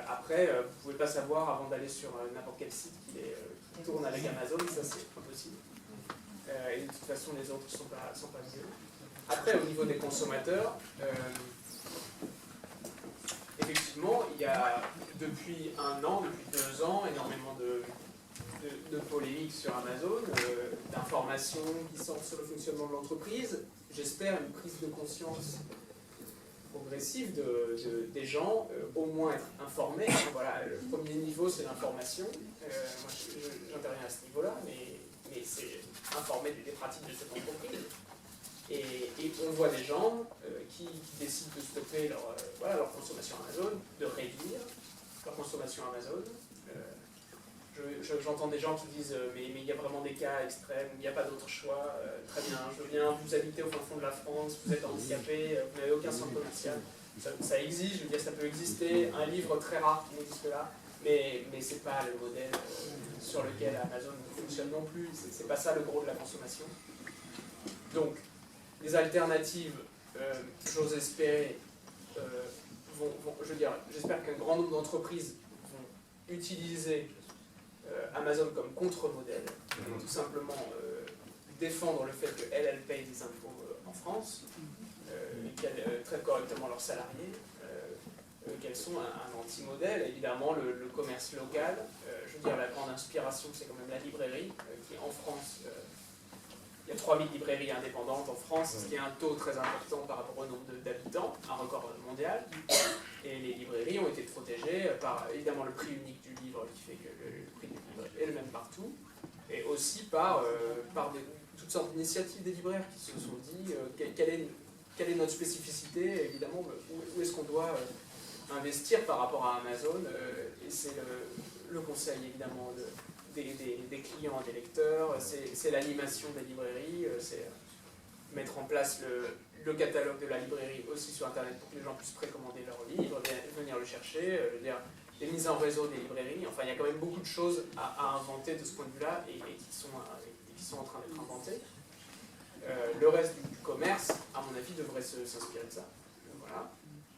Après, vous ne pouvez pas savoir avant d'aller sur n'importe quel site qui tourne avec Amazon, ça c'est impossible. Et de toute façon, les autres ne sont pas mieux. Après, au niveau des consommateurs, effectivement, il y a depuis 1 an, depuis 2 ans, énormément de polémiques sur Amazon, d'informations qui sortent sur le fonctionnement de l'entreprise. J'espère une prise de conscience progressive des gens, au moins être informés. Voilà, le premier niveau, c'est l'information. Moi, j'interviens à ce niveau-là, mais c'est informer des pratiques de cette entreprise. Et on voit des gens qui décident de stopper leur consommation Amazon, de réduire leur consommation Amazon. J'entends des gens qui disent mais il y a vraiment des cas extrêmes, il n'y a pas d'autre choix, très bien, je viens, vous habitez au fin fond de la France, vous êtes handicapé, vous n'avez aucun centre commercial. Ça existe, je veux dire, ça peut exister, un livre très rare qui n'existe là, mais ce n'est pas le modèle sur lequel Amazon fonctionne non plus, c'est pas ça le gros de la consommation. Donc, les alternatives, j'ose espérer, je veux dire, j'espère qu'un grand nombre d'entreprises vont utiliser Amazon comme contre-modèle, tout simplement défendre le fait qu'elles payent des impôts en France, qu'elles traitent correctement leurs salariés, qu'elles sont un anti-modèle. Évidemment, le commerce local, je veux dire, la grande inspiration, c'est quand même la librairie, qui en France, il y a 3000 librairies indépendantes en France, ce qui est un taux très important par rapport au nombre d'habitants, un record mondial. Et les librairies ont été protégées par, évidemment, le prix unique du livre, qui fait que le prix du livre est le même partout, et aussi par toutes sortes d'initiatives des libraires qui se sont dit quelle est notre spécificité, évidemment, où est-ce qu'on doit investir par rapport à Amazon, et c'est le conseil, évidemment, des clients, des lecteurs, c'est l'animation des librairies, c'est mettre en place le catalogue de la librairie aussi sur Internet pour que les gens puissent précommander leurs livres, venir le chercher, je veux dire, les mises en réseau des librairies. Enfin, il y a quand même beaucoup de choses à inventer de ce point de vue-là et qui sont en train d'être inventées. Le reste du commerce, à mon avis, devrait s'inspirer de ça. Voilà.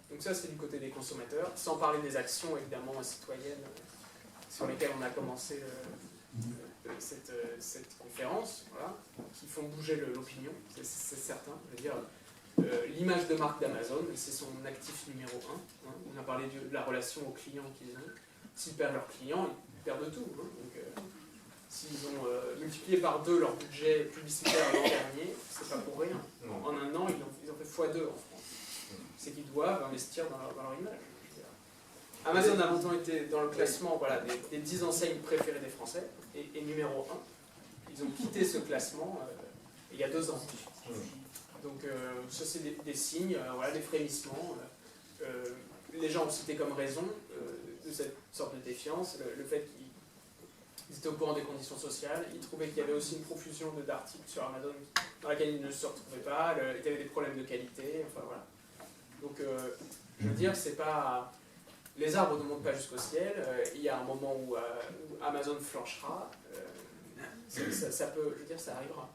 Donc ça, c'est du côté des consommateurs, sans parler des actions, évidemment, citoyennes sur lesquelles on a commencé cette conférence, voilà, qui font bouger l'opinion, c'est certain. Je veux dire, l'image de marque d'Amazon, c'est son actif numéro 1. Hein. On a parlé de la relation aux clients qu'ils ont. S'ils perdent leurs clients, ils perdent tout. Hein. Donc, s'ils ont multiplié par 2 leur budget publicitaire l'an dernier, c'est pas pour rien. En un an, ils ont fait x2 en France. C'est qu'ils doivent investir dans leur image. Amazon a longtemps été dans le classement, voilà, des 10 enseignes préférées des Français, et numéro 1. Ils ont quitté ce classement il y a 2 ans. Donc ça, c'est des signes, voilà, des frémissements. Les gens ont cité comme raison de cette sorte de défiance le fait qu'ils étaient au courant des conditions sociales. Ils trouvaient qu'il y avait aussi une profusion d'articles sur Amazon dans laquelle ils ne se retrouvaient pas, il y avait des problèmes de qualité, enfin voilà. Donc je veux dire, c'est pas... Les arbres ne montent pas jusqu'au ciel, il y a un moment où Amazon flanchera, ça peut, je veux dire, ça arrivera.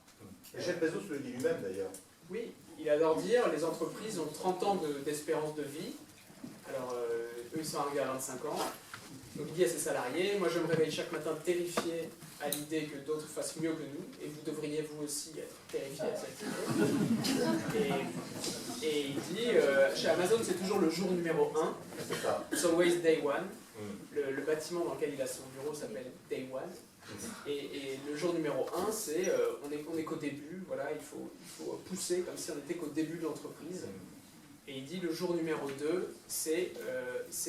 Et Jeff Bezos le dit lui-même d'ailleurs.
Oui, il adore dire, les entreprises ont 30 ans d'espérance de vie, alors eux ils sont arrivés à 25 ans, donc il dit à ses salariés, moi je me réveille chaque matin terrifié à l'idée que d'autres fassent mieux que nous, et vous devriez vous aussi être terrifié à cette idée. Et il dit, chez Amazon c'est toujours le jour numéro 1, it's always day one, le bâtiment dans lequel il a son bureau s'appelle Day One, et le jour numéro 1 c'est, on est qu'au début, voilà, il faut pousser comme si on était qu'au début de l'entreprise. Et il dit le jour numéro 2, c'est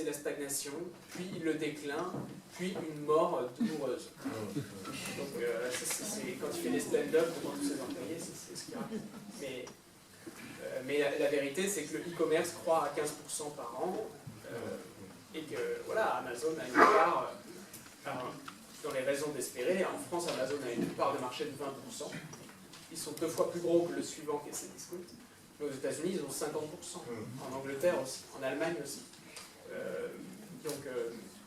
la stagnation, puis le déclin, puis une mort douloureuse. Donc quand il fait des stand-up devant tous ses employés, c'est ce qu'il raconte. Mais la vérité, c'est que le e-commerce croît à 15% par an, et que voilà, Amazon a une part, dans les raisons d'espérer, en France, Amazon a une part de marché de 20%. Ils sont 2 fois plus gros que le suivant qui est Cdiscount. Mais aux États-Unis, ils ont 50%. En Angleterre aussi, en Allemagne aussi. Donc,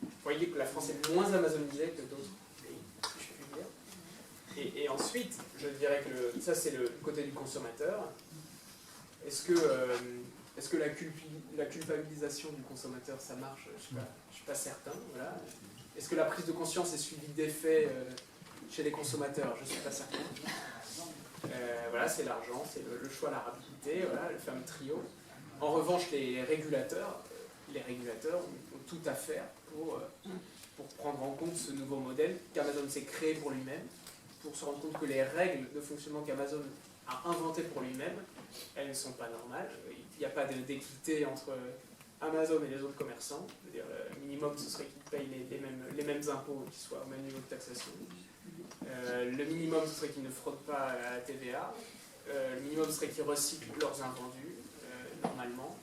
vous voyez que la France est moins amazonisée que d'autres pays, si je puis dire. Et ensuite, je dirais que ça, c'est le côté du consommateur. Est-ce que la culpabilisation du consommateur, ça marche? Je ne suis pas certain. Voilà. Est-ce que la prise de conscience est suivie d'effet chez les consommateurs? Je ne suis pas certain. Voilà, c'est l'argent, c'est le choix, la rapidité, voilà, le fameux trio. En revanche, les régulateurs ont tout à faire pour prendre en compte ce nouveau modèle qu'Amazon s'est créé pour lui-même, pour se rendre compte que les règles de fonctionnement qu'Amazon a inventées pour lui-même, elles ne sont pas normales. Il n'y a pas d'équité entre Amazon et les autres commerçants. Je veux dire, le minimum, ce serait qu'ils payent les mêmes impôts, qu'ils soient au même niveau de taxation. Le minimum, ce serait qu'ils ne fraudent pas à la TVA. Le minimum serait qu'ils recyclent leurs invendus, normalement.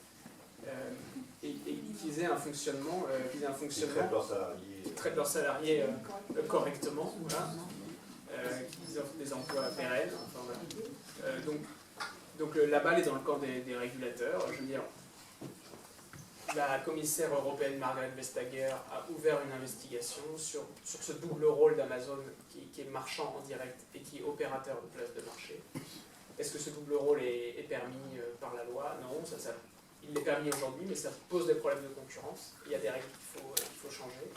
Et qu'ils aient un fonctionnement... Qu'ils traitent leurs salariés correctement. Voilà. Qu'ils offrent des emplois pérennes. Enfin, voilà. Donc la balle est dans le camp des régulateurs. Je veux dire, la commissaire européenne Margrethe Vestager a ouvert une investigation sur ce double rôle d'Amazon qui est marchand en direct et qui est opérateur de place de marché. Est-ce que ce double rôle est permis par la loi? Non, il est permis aujourd'hui, mais ça pose des problèmes de concurrence. Il y a des règles qu'il faut changer.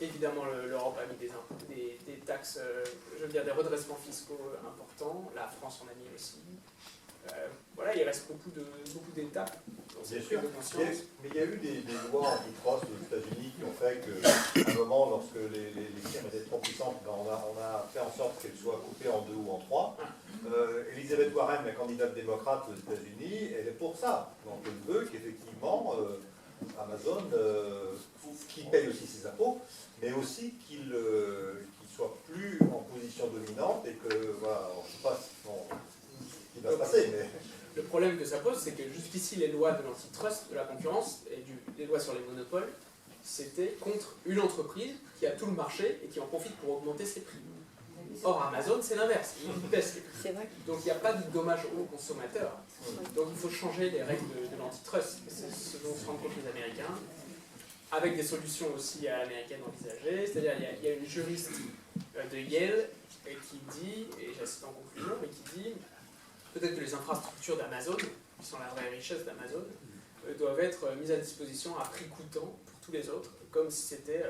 Évidemment, l'Europe a mis des taxes, je veux dire des redressements fiscaux importants. La France en a mis aussi. Voilà, il reste beaucoup d'étapes dans cette prise de conscience.
Mais il y a eu des lois antitrust aux États-Unis qui ont fait qu'à un moment, lorsque les firmes étaient trop puissantes, on a fait en sorte qu'elles soient coupées en 2 ou en 3. Elizabeth Warren, la candidate démocrate aux États-Unis, elle est pour ça. Donc elle veut qu'effectivement Amazon, qui paye aussi ses impôts, mais aussi qu'il soit plus en position dominante et que, voilà, je ne sais pas ce qui va se passer, mais...
Le problème que ça pose, c'est que jusqu'ici, les lois de l'antitrust, de la concurrence, et les lois sur les monopoles, c'était contre une entreprise qui a tout le marché et qui en profite pour augmenter ses prix. Or, Amazon, c'est l'inverse, il baisse les prix.
C'est vrai.
Donc, il n'y a pas de dommage aux consommateurs. Donc, il faut changer les règles de l'antitrust. C'est ce dont se rendent compte les Américains, avec des solutions aussi à l'américaine envisagées. C'est-à-dire, il y a une juriste de Yale qui dit, et j'assiste en conclusion, mais qui dit peut-être que les infrastructures d'Amazon, qui sont la vraie richesse d'Amazon, doivent être mises à disposition à prix coûtant pour tous les autres, comme si c'était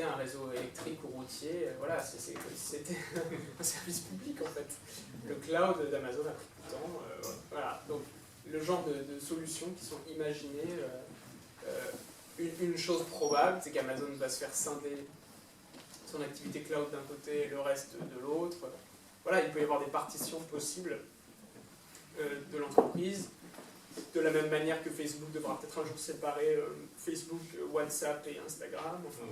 un réseau électrique ou routier. Voilà, c'est comme si c'était un service public en fait. Le cloud d'Amazon à prix coûtant. Voilà, donc le genre de solutions qui sont imaginées. Une chose probable, c'est qu'Amazon va se faire scinder son activité cloud d'un côté et le reste de l'autre. Voilà, il peut y avoir des partitions possibles de l'entreprise, de la même manière que Facebook devra peut-être un jour séparer Facebook, WhatsApp et Instagram. Enfin,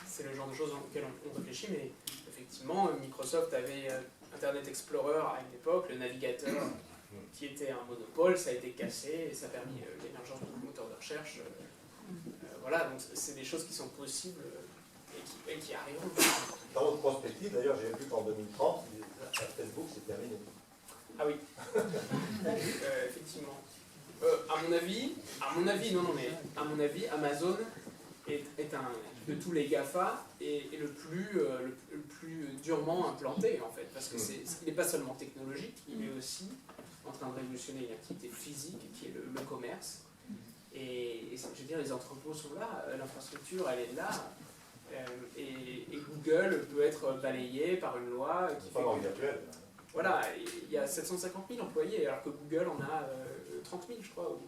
c'est le genre de choses auxquelles on réfléchit, mais effectivement, Microsoft avait Internet Explorer à une époque, le navigateur qui était un monopole, ça a été cassé et ça a permis l'émergence de moteurs de recherche. Voilà, donc c'est des choses qui sont possibles et qui arriveront.
Dans votre prospective, d'ailleurs, j'ai vu qu'en 2030, Facebook, c'est terminé.
Ah oui, effectivement. À mon avis, à mon avis, Amazon est de tous les GAFA est le plus durement implanté en fait, parce que il n'est pas seulement technologique, il est aussi en train de révolutionner une activité physique qui est le commerce. Et je veux dire, les entrepôts sont là, l'infrastructure elle est là, et Google peut être balayé par une loi qui fait
en virtuel.
Voilà, il y a 750 000 employés, alors que Google en a 30 000, je crois.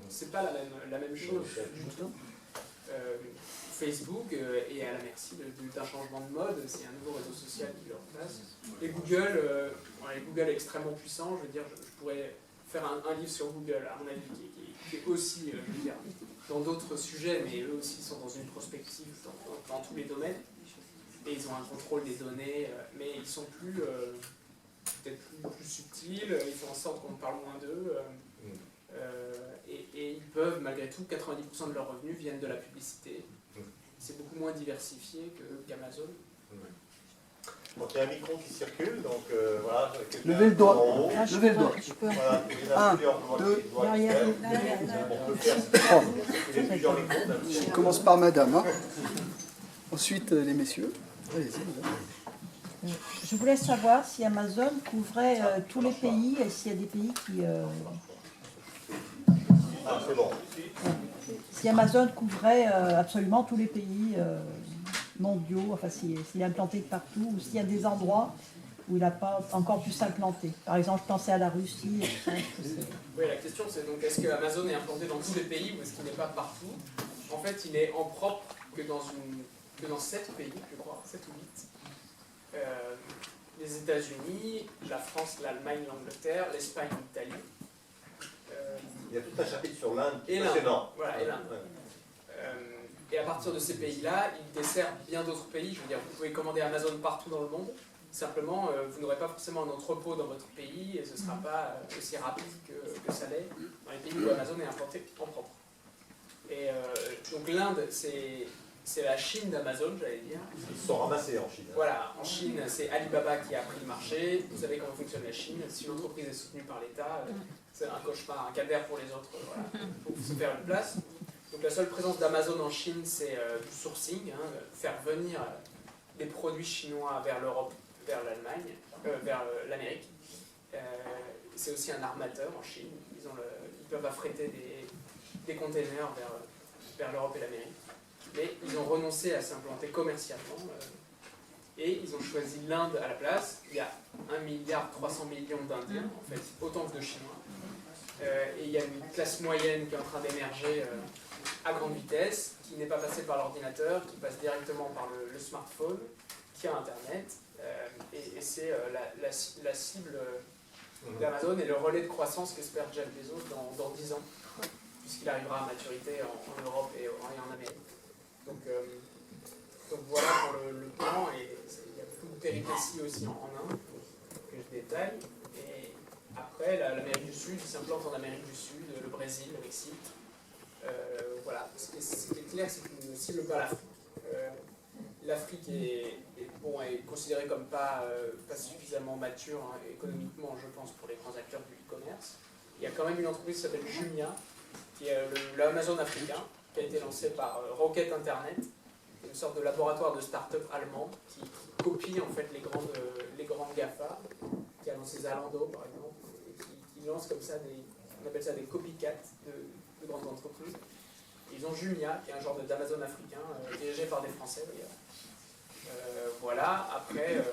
C'est pas la même chose du tout. Facebook est à la merci d'un changement de mode, c'est un nouveau réseau social qui leur place. Et Google est extrêmement puissant, je veux dire, je pourrais faire un livre sur Google, à mon avis, qui est aussi, je veux dire, dans d'autres sujets, mais eux aussi sont dans une prospective dans tous les domaines. Et ils ont un contrôle des données, mais ils sont peut-être plus subtils, ils font en sorte qu'on parle moins d'eux, et ils peuvent, malgré tout, 90% de leurs revenus viennent de la publicité. C'est beaucoup moins diversifié qu'Amazon.
Donc il y a un micro qui circule, donc voilà.
Levez le doigt.
Ah, je
Levez le
peux
doigt.
pas, je peux.
Voilà, il y en a
Un,
plusieurs
deux.
Derrière.
On peut faire il y a plusieurs micros.
On commence par madame. Hein. Ensuite, les messieurs. Allez-y, madame.
Je voulais savoir si Amazon couvrait tous les pays et s'il y a des pays qui...
Ah, c'est bon.
Si Amazon couvrait absolument tous les pays mondiaux, enfin s'il est implanté partout, ou s'il y a des endroits où il n'a pas encore pu s'implanter. Par exemple, je pensais à la Russie. Et tout ça,
Oui, la question c'est donc est-ce que Amazon est implanté dans tous les pays ou est-ce qu'il n'est pas partout? En fait, il est en propre que dans 7 pays, je crois, 7 ou 8. Les États-Unis, la France, l'Allemagne, l'Angleterre, l'Espagne, l'Italie.
Il y a tout un chapitre sur l'Inde.
Et l'Inde.
Passionnant.
Voilà, et l'Inde. Et à partir de ces pays-là, il dessert bien d'autres pays. Je veux dire, vous pouvez commander Amazon partout dans le monde. Simplement, vous n'aurez pas forcément un entrepôt dans votre pays et ce ne sera pas aussi rapide que ça l'est dans les pays où Amazon est implanté en propre. Et donc l'Inde, c'est la Chine d'Amazon, j'allais dire.
Ils se sont ramassés en Chine.
Voilà, en Chine, c'est Alibaba qui a pris le marché. Vous savez comment fonctionne la Chine. Si une entreprise est soutenue par l'État, c'est un cauchemar, un calvaire pour les autres. Voilà. Il faut se faire une place. Donc la seule présence d'Amazon en Chine, c'est du sourcing, faire venir des produits chinois vers l'Europe, vers l'Allemagne, vers l'Amérique. C'est aussi un armateur en Chine. Ils peuvent affréter des containers vers l'Europe et l'Amérique. Mais ils ont renoncé à s'implanter commercialement et ils ont choisi l'Inde à la place. Il y a 1,3 milliard d'Indiens, en fait, autant que de Chinois. Et il y a une classe moyenne qui est en train d'émerger à grande vitesse, qui n'est pas passée par l'ordinateur, qui passe directement par le smartphone, qui a Internet. Et c'est la cible d'Amazon et le relais de croissance qu'espère Jeff Bezos dans 10 ans, puisqu'il arrivera à maturité en Europe et en Amérique. Donc voilà pour le plan, et il y a beaucoup de péripéties aussi en Inde que je détaille. Et après, l'Amérique du Sud, il s'implante en Amérique du Sud, le Brésil, le Mexique. Voilà, ce qui est clair, c'est qu'il ne cible pas l'Afrique. l'Afrique est considérée comme pas suffisamment mature hein, économiquement, je pense, pour les grands acteurs du e-commerce. Il y a quand même une entreprise qui s'appelle Jumia, qui est l'Amazon africain, qui a été lancé par Rocket Internet, une sorte de laboratoire de start-up allemand qui copie en fait les grands GAFA, qui a lancé Zalando par exemple, et qui lance comme ça on appelle ça des copycats de grandes entreprises. Ils ont Jumia, qui est un genre d'Amazon africain, dirigé par des Français d'ailleurs. Voilà, après,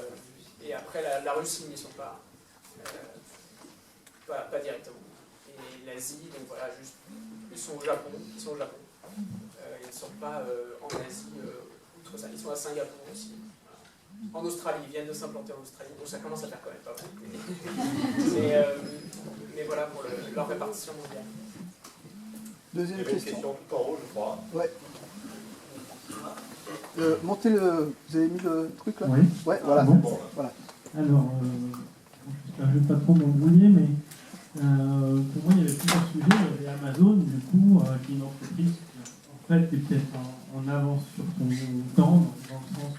la Russie n'y sont pas directement. Et l'Asie, donc voilà, juste, ils sont au Japon. Ils ne sont pas en Asie, outre ça, ils sont à Singapour aussi. En Australie, ils viennent de s'implanter en Australie, donc ça commence à faire quand même pas mal. Mais voilà pour leur répartition mondiale.
Deuxième
Il y avait une
question.
question tout en haut, je crois.
Ouais. Montez le. Vous avez mis le truc là?
Oui.
Ouais, voilà.
Bon.
Voilà.
Alors, j'espère que je ne vais pas trop m'embrouiller, mais pour moi, il y avait plusieurs sujets. Il y avait Amazon, du coup, qui est une entreprise qui, en fait, est peut-être en avance sur son temps, dans le sens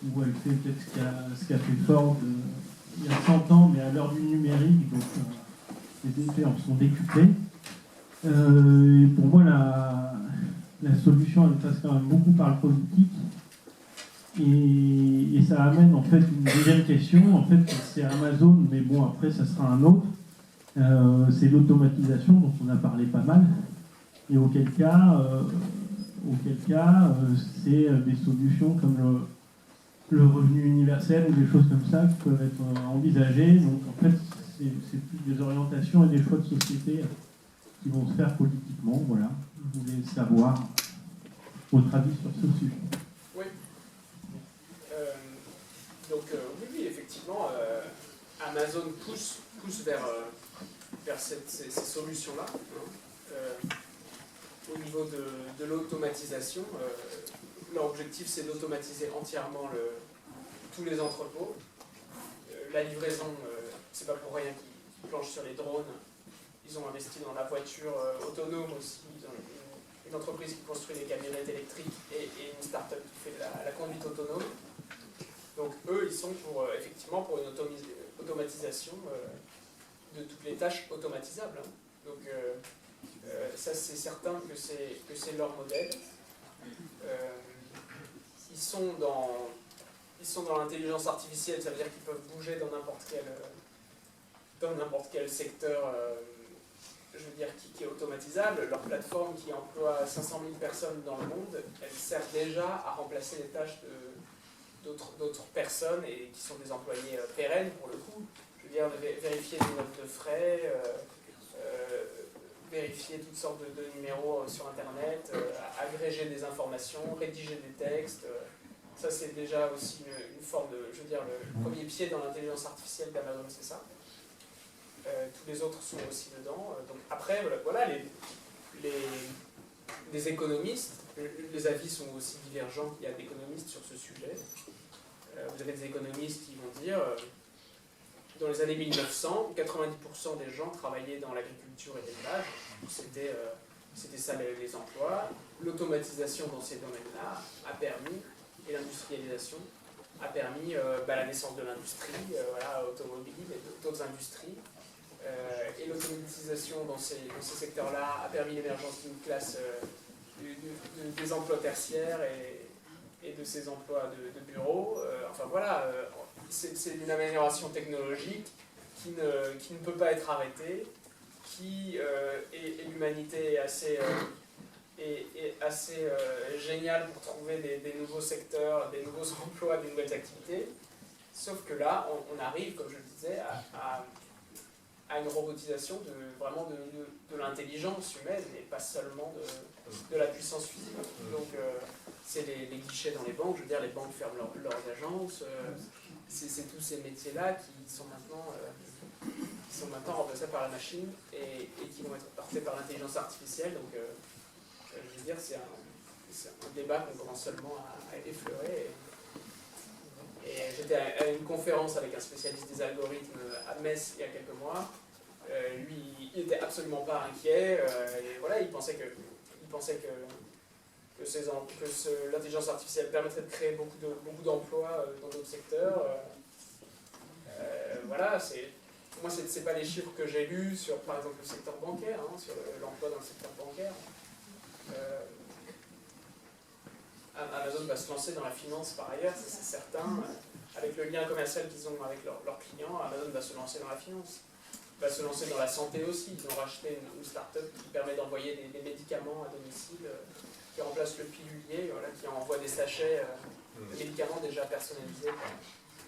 où elle fait peut-être ce qu'a fait Ford il y a 100 ans, mais à l'heure du numérique, donc les effets en sont décuplés. Et pour moi, la solution, elle passe quand même beaucoup par le politique. Et ça amène en fait une deuxième question. En fait, c'est Amazon, mais bon, après, ça sera un autre. C'est l'automatisation dont on a parlé pas mal. Et auquel cas, c'est des solutions comme le revenu universel ou des choses comme ça qui peuvent être envisagées. Donc en fait, c'est plus des orientations et des choix de société qui vont se faire politiquement. Voilà. Je voulais savoir votre avis sur ce sujet.
Oui. Donc oui, effectivement, Amazon pousse vers ces solutions-là. Au niveau de l'automatisation, leur objectif c'est d'automatiser entièrement tous les entrepôts. La livraison, c'est pas pour rien qu'ils planchent sur les drones. Ils ont investi dans la voiture autonome aussi. Ils ont une entreprise qui construit des camionnettes électriques et une start-up qui fait la conduite autonome. Donc eux, ils sont effectivement pour une automatisation de toutes les tâches automatisables. Hein. Donc ça, c'est certain que c'est leur modèle. Ils sont dans l'intelligence artificielle, ça veut dire qu'ils peuvent bouger dans n'importe quel secteur, je veux dire, qui est automatisable. Leur plateforme qui emploie 500 000 personnes dans le monde, elle sert déjà à remplacer les tâches d'autres personnes et qui sont des employés pérennes pour le coup. Je veux dire, vérifier des notes de frais, vérifier toutes sortes de numéros sur Internet, agréger des informations, rédiger des textes. Ça, c'est déjà aussi une forme de, je veux dire, le premier pied dans l'intelligence artificielle d'Amazon, c'est ça. Tous les autres sont aussi dedans. Donc après, voilà, les économistes, les avis sont aussi divergents. Il y a d'économistes sur ce sujet. Vous avez des économistes qui vont dire, dans les années 1900, 90% des gens travaillaient dans l'agriculture et l'élevage. C'était ça les emplois. L'automatisation dans ces domaines-là a permis, et l'industrialisation a permis la naissance de l'industrie, automobile et d'autres industries. Et l'automatisation dans ces secteurs-là a permis l'émergence d'une classe des emplois tertiaires et de ces emplois de bureau. C'est une amélioration technologique qui ne peut pas être arrêtée, et l'humanité est assez géniale pour trouver des nouveaux secteurs, des nouveaux emplois, des nouvelles activités. Sauf que là, on arrive, comme je le disais, à une robotisation vraiment de l'intelligence humaine et pas seulement de la puissance physique. Donc c'est les guichets dans les banques, je veux dire, les banques ferment leurs agences, c'est tous ces métiers-là qui sont maintenant remplacés par la machine et qui vont être portés par l'intelligence artificielle. Donc je veux dire, c'est un débat qu'on commence seulement à effleurer. Et j'étais à une conférence avec un spécialiste des algorithmes à Metz il y a quelques mois. Lui, il n'était absolument pas inquiet. Et voilà, il pensait que l'intelligence artificielle permettrait de créer beaucoup d'emplois dans d'autres secteurs. Voilà, moi, c'est pas les chiffres que j'ai lus sur, par exemple, le secteur bancaire, hein, sur l'emploi dans le secteur bancaire. Amazon va se lancer dans la finance par ailleurs, ça c'est certain. Avec le lien commercial qu'ils ont avec leurs clients, Amazon va se lancer dans la finance. Va se lancer dans la santé aussi. Ils ont racheté une start-up qui permet d'envoyer des médicaments à domicile, qui remplace le pilulier, voilà, qui envoie des sachets de médicaments déjà personnalisés.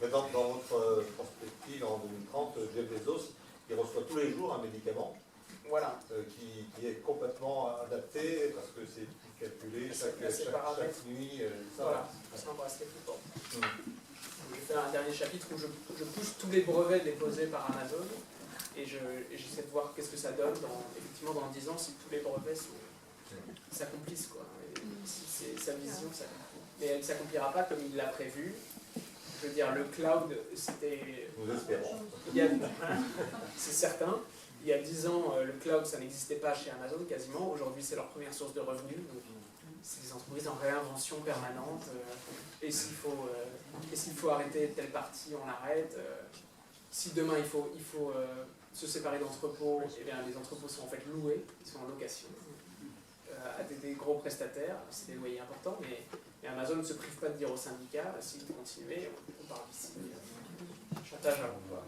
Dans votre perspective, en 2030, Jeff Bezos, il reçoit tous les jours un médicament
voilà.
Qui est complètement adapté parce que c'est calculé chaque nuit.
Voilà, c'est un bracelet plus fort. J'ai fait un dernier chapitre où je pousse tous les brevets déposés par Amazon et j'essaie de voir qu'est-ce que ça donne effectivement dans 10 ans si tous les brevets s'accomplissent. Si c'est sa vision, ça accomplit. Mais elle ne s'accomplira pas comme il l'a prévu. Je veux dire, le cloud, c'était...
Nous espérons.
C'est certain. Il y a 10 ans, le cloud, ça n'existait pas chez Amazon quasiment. Aujourd'hui, c'est leur première source de revenus. Donc, c'est des entreprises en réinvention permanente. Et s'il faut arrêter telle partie, on l'arrête. Si demain, il faut se séparer d'entrepôts, eh bien, les entrepôts sont en fait loués, ils sont en location à des gros prestataires. C'est des loyers importants, mais Amazon ne se prive pas de dire aux syndicats, si vous continuez, on part d'ici. Chantage à l'emploi.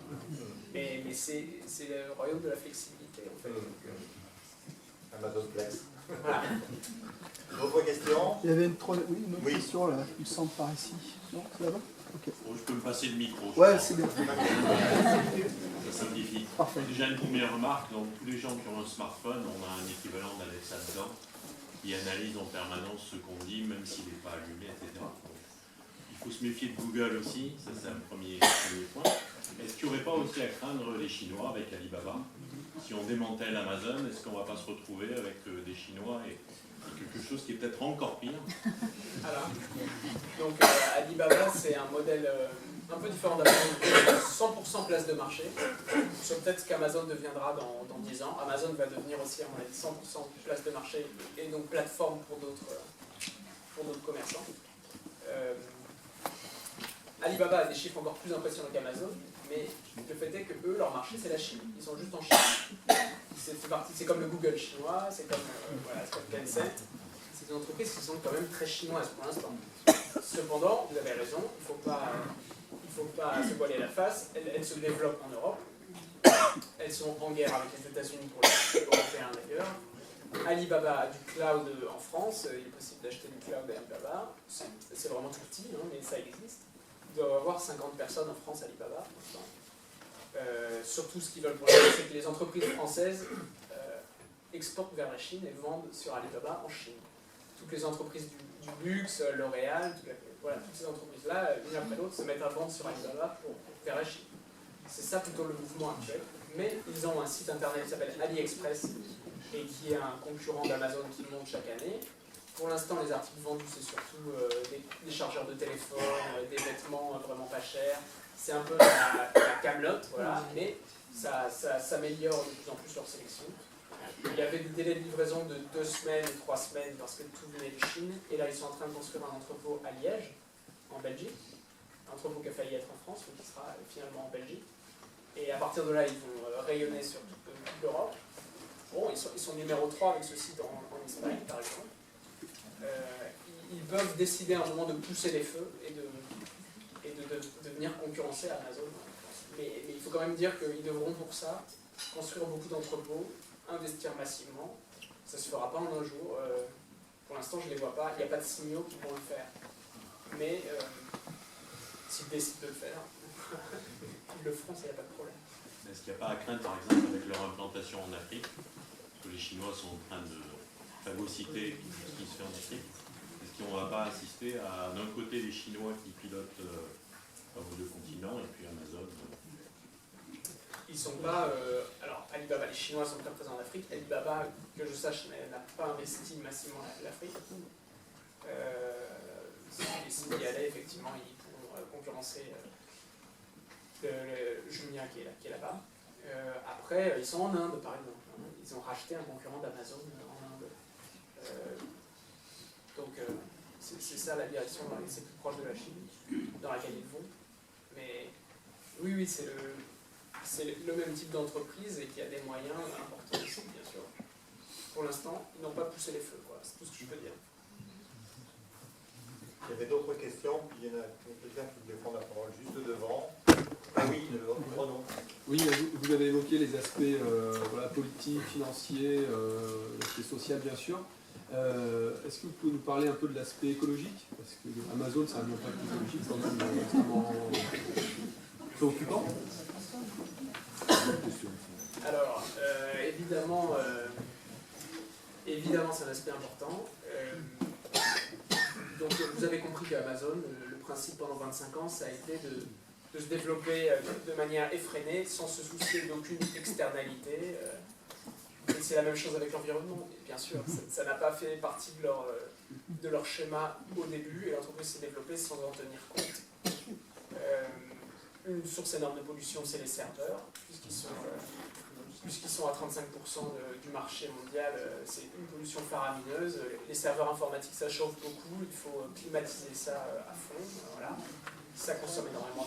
Mais c'est le royaume de la flexibilité, en fait.
Amazon Flex.
Voilà.
D'autres questions?
Il y avait une autre question là, il me semble par ici. Non, c'est là-bas? Ok.
Bon, je peux me passer le micro.
Ouais, c'est bien.
Ça simplifie.
Parfait.
Déjà une première remarque, donc tous les gens qui ont un smartphone, on a un équivalent d'Alexa dedans, qui analyse en permanence ce qu'on dit, même s'il n'est pas allumé, etc. Donc, il faut se méfier de Google aussi, ça c'est un premier point. Est-ce qu'il n'y aurait pas aussi à craindre les Chinois avec Alibaba? Si on démantèle Amazon, est-ce qu'on ne va pas se retrouver avec des Chinois et quelque chose qui est peut-être encore pire?
Voilà. Donc Alibaba, c'est un modèle un peu différent d'Amazon, 100% place de marché. Sur peut-être qu'Amazon deviendra dans 10 ans. Amazon va devenir aussi, à mon avis, 100% place de marché et donc plateforme pour d'autres commerçants. Alibaba a des chiffres encore plus impressionnants qu'Amazon, mais le fait est que eux, leur marché, c'est la Chine. Ils sont juste en Chine. C'est comme le Google chinois, c'est comme Tencent. C'est des entreprises qui sont quand même très chinoises pour l'instant. Cependant, vous avez raison, il ne faut pas se voiler la face. Elles se développent en Europe. Elles sont en guerre avec les États-Unis pour les Européens d'ailleurs. Alibaba a du cloud en France. Il est possible d'acheter du cloud d'Alibaba. C'est vraiment tout petit, hein, mais ça existe. Il doit y avoir 50 personnes en France Alibaba. Surtout, ce qu'ils veulent pour l'instant, c'est que les entreprises françaises exportent vers la Chine et vendent sur Alibaba en Chine. Toutes les entreprises du luxe, L'Oréal, toutes ces entreprises-là, l'une après l'autre, se mettent à vendre sur Alibaba vers la Chine. C'est ça plutôt le mouvement actuel. Mais ils ont un site internet qui s'appelle AliExpress et qui est un concurrent d'Amazon qui monte chaque année. Pour l'instant, les articles vendus, c'est surtout des chargeurs de téléphone, des vêtements vraiment pas chers. C'est un peu la camelote, voilà, mais ça s'améliore de plus en plus leur sélection. Il y avait des délais de livraison de 2 semaines, 3 semaines parce que tout venait de Chine. Et là, ils sont en train de construire un entrepôt à Liège, en Belgique. Un entrepôt qui a failli être en France, mais qui sera finalement en Belgique. Et à partir de là, ils vont rayonner sur toute l'Europe. Bon, ils sont numéro 3 avec ce site en Espagne, par exemple. Ils peuvent décider à un moment de pousser les feux et de venir concurrencer Amazon. Mais il faut quand même dire qu'ils devront pour ça construire beaucoup d'entrepôts, investir massivement. Ça ne se fera pas en un jour. Pour l'instant, je ne les vois pas. Il n'y a pas de signaux qui vont le faire. Mais s'ils décident de le faire, ils le feront, ça n'y a pas de problème.
Est-ce qu'il n'y a pas à craindre, par exemple, avec leur implantation en Afrique, parce que les Chinois sont en train de phagocyter tout ce qui se fait en Afrique? Est-ce qu'on ne va pas assister à, d'un côté, les Chinois qui pilotent aux 2 continents, et puis Amazon
Ils sont pas... alors, Alibaba, les Chinois sont très présents en Afrique. Alibaba, que je sache, n'a pas investi massivement l'Afrique. S'ils y allaient, effectivement, ils pourront concurrencer le Jumia qui est là-bas. Après, ils sont en Inde, par exemple. Ils ont racheté un concurrent d'Amazon en Inde. Donc, c'est ça la direction, c'est plus proche de la Chine, dans laquelle ils vont. Mais oui, c'est le même type d'entreprise et qui a des moyens importants aussi, bien sûr. Pour l'instant, ils n'ont pas poussé les feux, quoi. C'est tout ce que je peux dire.
Il y avait d'autres questions, puis il y en a quelqu'un qui voulait prendre la parole juste devant. Ah oui, Renaud.
Oui, vous avez évoqué les aspects voilà, politiques, financiers, l'aspect social bien sûr. Est-ce que vous pouvez nous parler un peu de l'aspect écologique? Parce que Amazon, ça a un impact écologique quand même extrêmement préoccupant.
Alors, évidemment c'est un aspect important. Donc vous avez compris qu'Amazon, le principe pendant 25 ans, ça a été de se développer de manière effrénée, sans se soucier d'aucune externalité. Et c'est la même chose avec l'environnement, bien sûr. Ça n'a pas fait partie de leur schéma au début, et l'entreprise s'est développée sans en tenir compte. Une source énorme de pollution, c'est les serveurs, puisqu'ils sont à 35% du marché mondial. C'est une pollution faramineuse. Les serveurs informatiques, ça chauffe beaucoup, il faut climatiser ça à fond. Voilà. Ça consomme énormément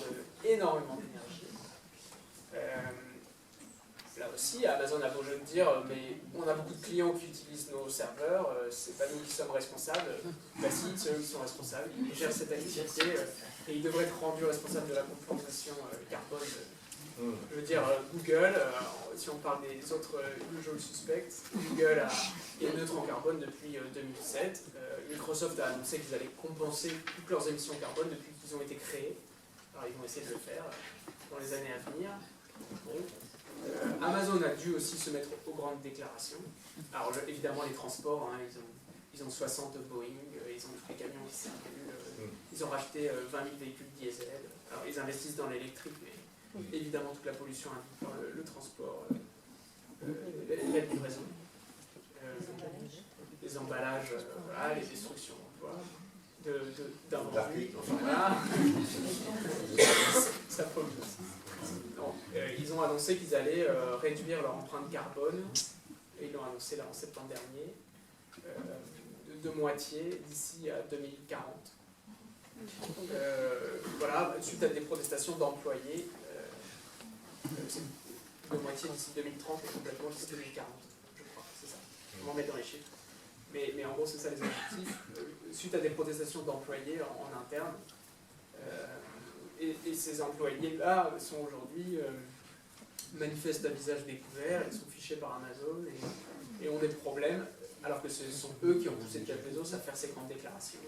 d'énergie. Là aussi, Amazon a beau jeu de dire, mais on a beaucoup de clients qui utilisent nos serveurs, c'est pas nous qui sommes responsables. Bah si, c'est eux qui sont responsables, ils gèrent cette activité et ils devraient être rendus responsables de la compensation carbone. Je veux dire, Google, si on parle des autres usual suspects, Google est neutre en carbone depuis 2007. Microsoft a annoncé qu'ils allaient compenser toutes leurs émissions carbone depuis qu'ils ont été créés. Alors ils vont essayer de le faire dans les années à venir. Donc, Amazon a dû aussi se mettre aux grandes déclarations. Alors évidemment les transports, hein, ils ont 60 Boeing, ils ont tous les camions qui circulent, ils ont racheté 20 000 véhicules diesel. Alors ils investissent dans l'électrique, mais évidemment toute la pollution induite par le transport, la livraison, les emballages, voilà, les destructions d'emplois, d'invendus, enfin voilà, ça pollue aussi. Donc, ils ont annoncé qu'ils allaient réduire leur empreinte carbone, et ils l'ont annoncé là en septembre dernier, de moitié d'ici à 2040. Voilà, suite à des protestations d'employés, de moitié d'ici 2030 et complètement d'ici 2040, je crois, c'est ça. On va mettre dans les chiffres. Mais en gros, c'est ça les objectifs. Suite à des protestations d'employés en interne, et ces employés-là sont aujourd'hui manifestent à visage découvert, ils sont fichés par Amazon et ont des problèmes, alors que ce sont eux qui ont poussé Jeff Bezos à faire ces grandes déclarations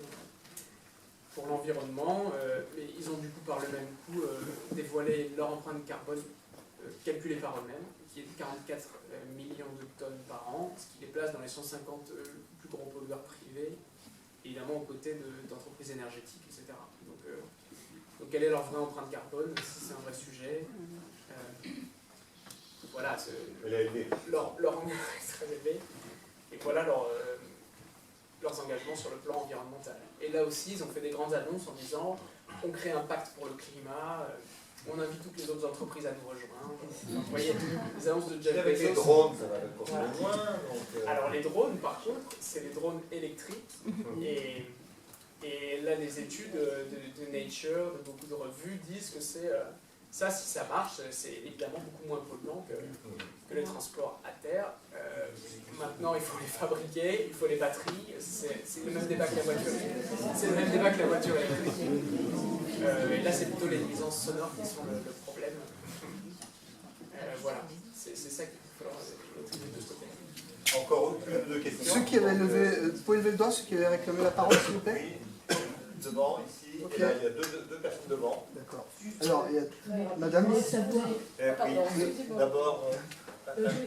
pour l'environnement. Mais ils ont du coup par le même coup dévoilé leur empreinte carbone calculée par eux-mêmes, qui est de 44 millions de tonnes par an, ce qui les place dans les 150 plus gros pollueurs privés, évidemment aux côtés d'entreprises énergétiques, etc. Donc quelle est leur vraie empreinte carbone, si c'est un vrai sujet. Voilà, leur engagement est très élevé, et voilà leurs engagements sur le plan environnemental. Et là aussi, ils ont fait des grandes annonces en disant on crée un pacte pour le climat, on invite toutes les autres entreprises à nous rejoindre. Vous voyez, les annonces de Jeff Bezos.
Avec les drones, ça va être voilà. Moins.
Alors les drones, par contre, c'est les drones électriques. Et là, les études de Nature, de beaucoup de revues, disent que c'est ça, si ça marche, c'est évidemment beaucoup moins polluant que les transports à terre. Maintenant, il faut les fabriquer, il faut les batteries. C'est le même débat que la voiture. C'est le même débat que la voiture électrique. Et là, c'est plutôt les nuisances sonores qui sont le problème. Voilà, c'est ça qu'il faut maîtriser de ce côté.
Encore une de questions.
Ceux qui avaient levé, vous pouvez lever le doigt, ceux qui avaient réclamé la parole, s'il vous plaît.
Oui, devant, ici,
Okay.
et là, il y a deux personnes devant.
D'accord. Alors, il y a Madame.
D'abord,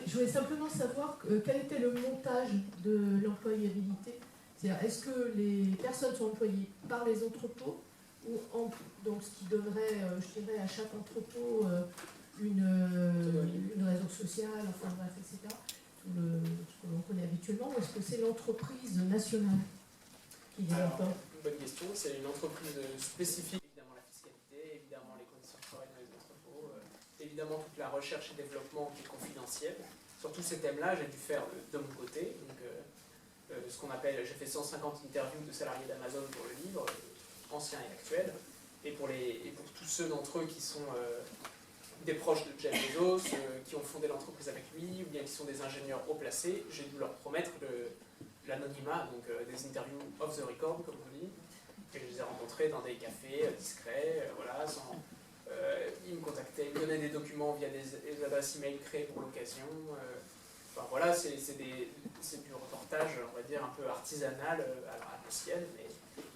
Je voulais simplement savoir quel était le montage de l'employabilité. C'est-à-dire, est-ce que les personnes sont employées par les entrepôts ou donc ce qui donnerait, je dirais, à chaque entrepôt une raison sociale, enfin bref, etc. Ce que l'on connaît habituellement, ou est-ce que c'est l'entreprise nationale qui les emploie?
Bonne question, c'est une entreprise spécifique, évidemment la fiscalité, évidemment les conditions de travail dans les entrepôts, évidemment toute la recherche et développement qui est confidentielle. Sur tous ces thèmes-là, j'ai dû faire de mon côté, donc de ce qu'on appelle, j'ai fait 150 interviews de salariés d'Amazon pour le livre, anciens et actuels, et pour tous ceux d'entre eux qui sont des proches de Jeff Bezos, qui ont fondé l'entreprise avec lui, ou bien qui sont des ingénieurs haut placés, j'ai dû leur promettre l'anonymat, donc des interviews off the record, comme on dit, et je les ai rencontrés dans des cafés discrets, voilà, ils me contactaient, ils me donnaient des documents via des adresses email créées pour l'occasion. Enfin voilà, c'est du reportage, on va dire, un peu artisanal à l'ancienne, mais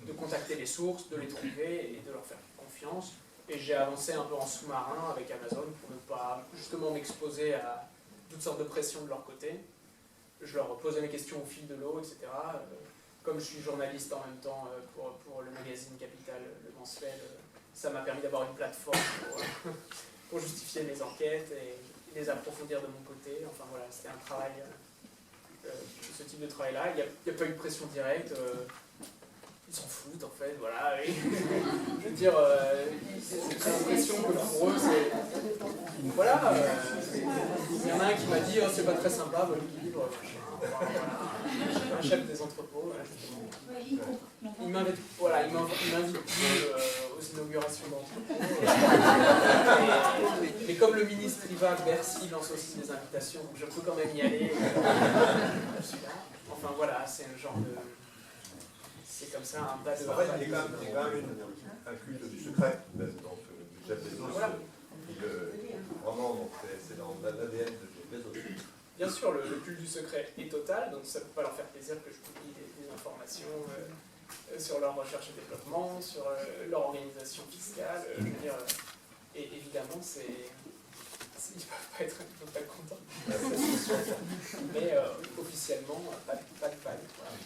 de contacter les sources, de les trouver et de leur faire confiance. Et j'ai avancé un peu en sous-marin avec Amazon pour ne pas justement m'exposer à toutes sortes de pressions de leur côté. Je leur posais mes questions au fil de l'eau, etc. Comme je suis journaliste en même temps pour le magazine Capital, le mensuel, ça m'a permis d'avoir une plateforme pour justifier mes enquêtes et les approfondir de mon côté. Enfin voilà, c'était un travail, ce type de travail-là. Il n'y a pas eu de pression directe. Ils s'en foutent en fait, voilà. Je veux dire, j'ai l'impression que pour eux, c'est. Voilà. Il y en a un qui m'a dit, oh, c'est pas très sympa, votre livre, machin. Enfin, voilà. Un chef des entrepôts, justement. Il m'invite plus aux inaugurations d'entrepôts. Mais comme le ministre y va, Bercy lance aussi des invitations, donc je peux quand même y aller. Je suis là. Enfin voilà, c'est un genre de. C'est comme ça un tas de.
En fait, il y a quand même un culte du secret, donc Jeff Bezos,
voilà.
Vraiment, donc c'est dans l'ADN de Jeff Bezos.
Bien sûr, le culte du secret est total, donc ça ne peut pas leur faire plaisir que je publie des informations sur leur recherche et développement, sur leur organisation fiscale. Je veux dire, et évidemment, ils ne peuvent pas être contents. Mais officiellement, pas de balle. Voilà.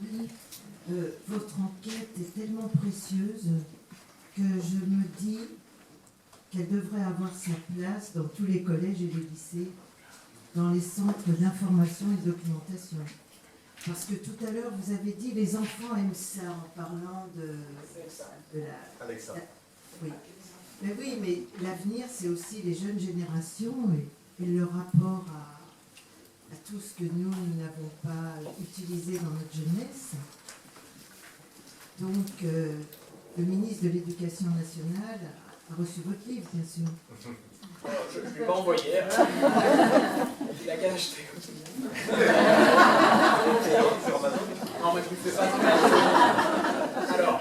Oui, votre enquête est tellement précieuse que je me dis qu'elle devrait avoir sa place dans tous les collèges et les lycées, dans les centres d'information et de documentation. Parce que tout à l'heure, vous avez dit les enfants aiment ça en parlant de la...
Alexa.
Oui. Mais oui, mais l'avenir, c'est aussi les jeunes générations et leur rapport à tout ce que nous n'avons pas utilisé dans notre jeunesse. Donc, le ministre de l'Éducation nationale a reçu votre livre, bien sûr.
Je ne l'ai pas envoyé. Il a qu'à l'acheter comme tout le monde. Non, mais je ne le fais pas. Alors,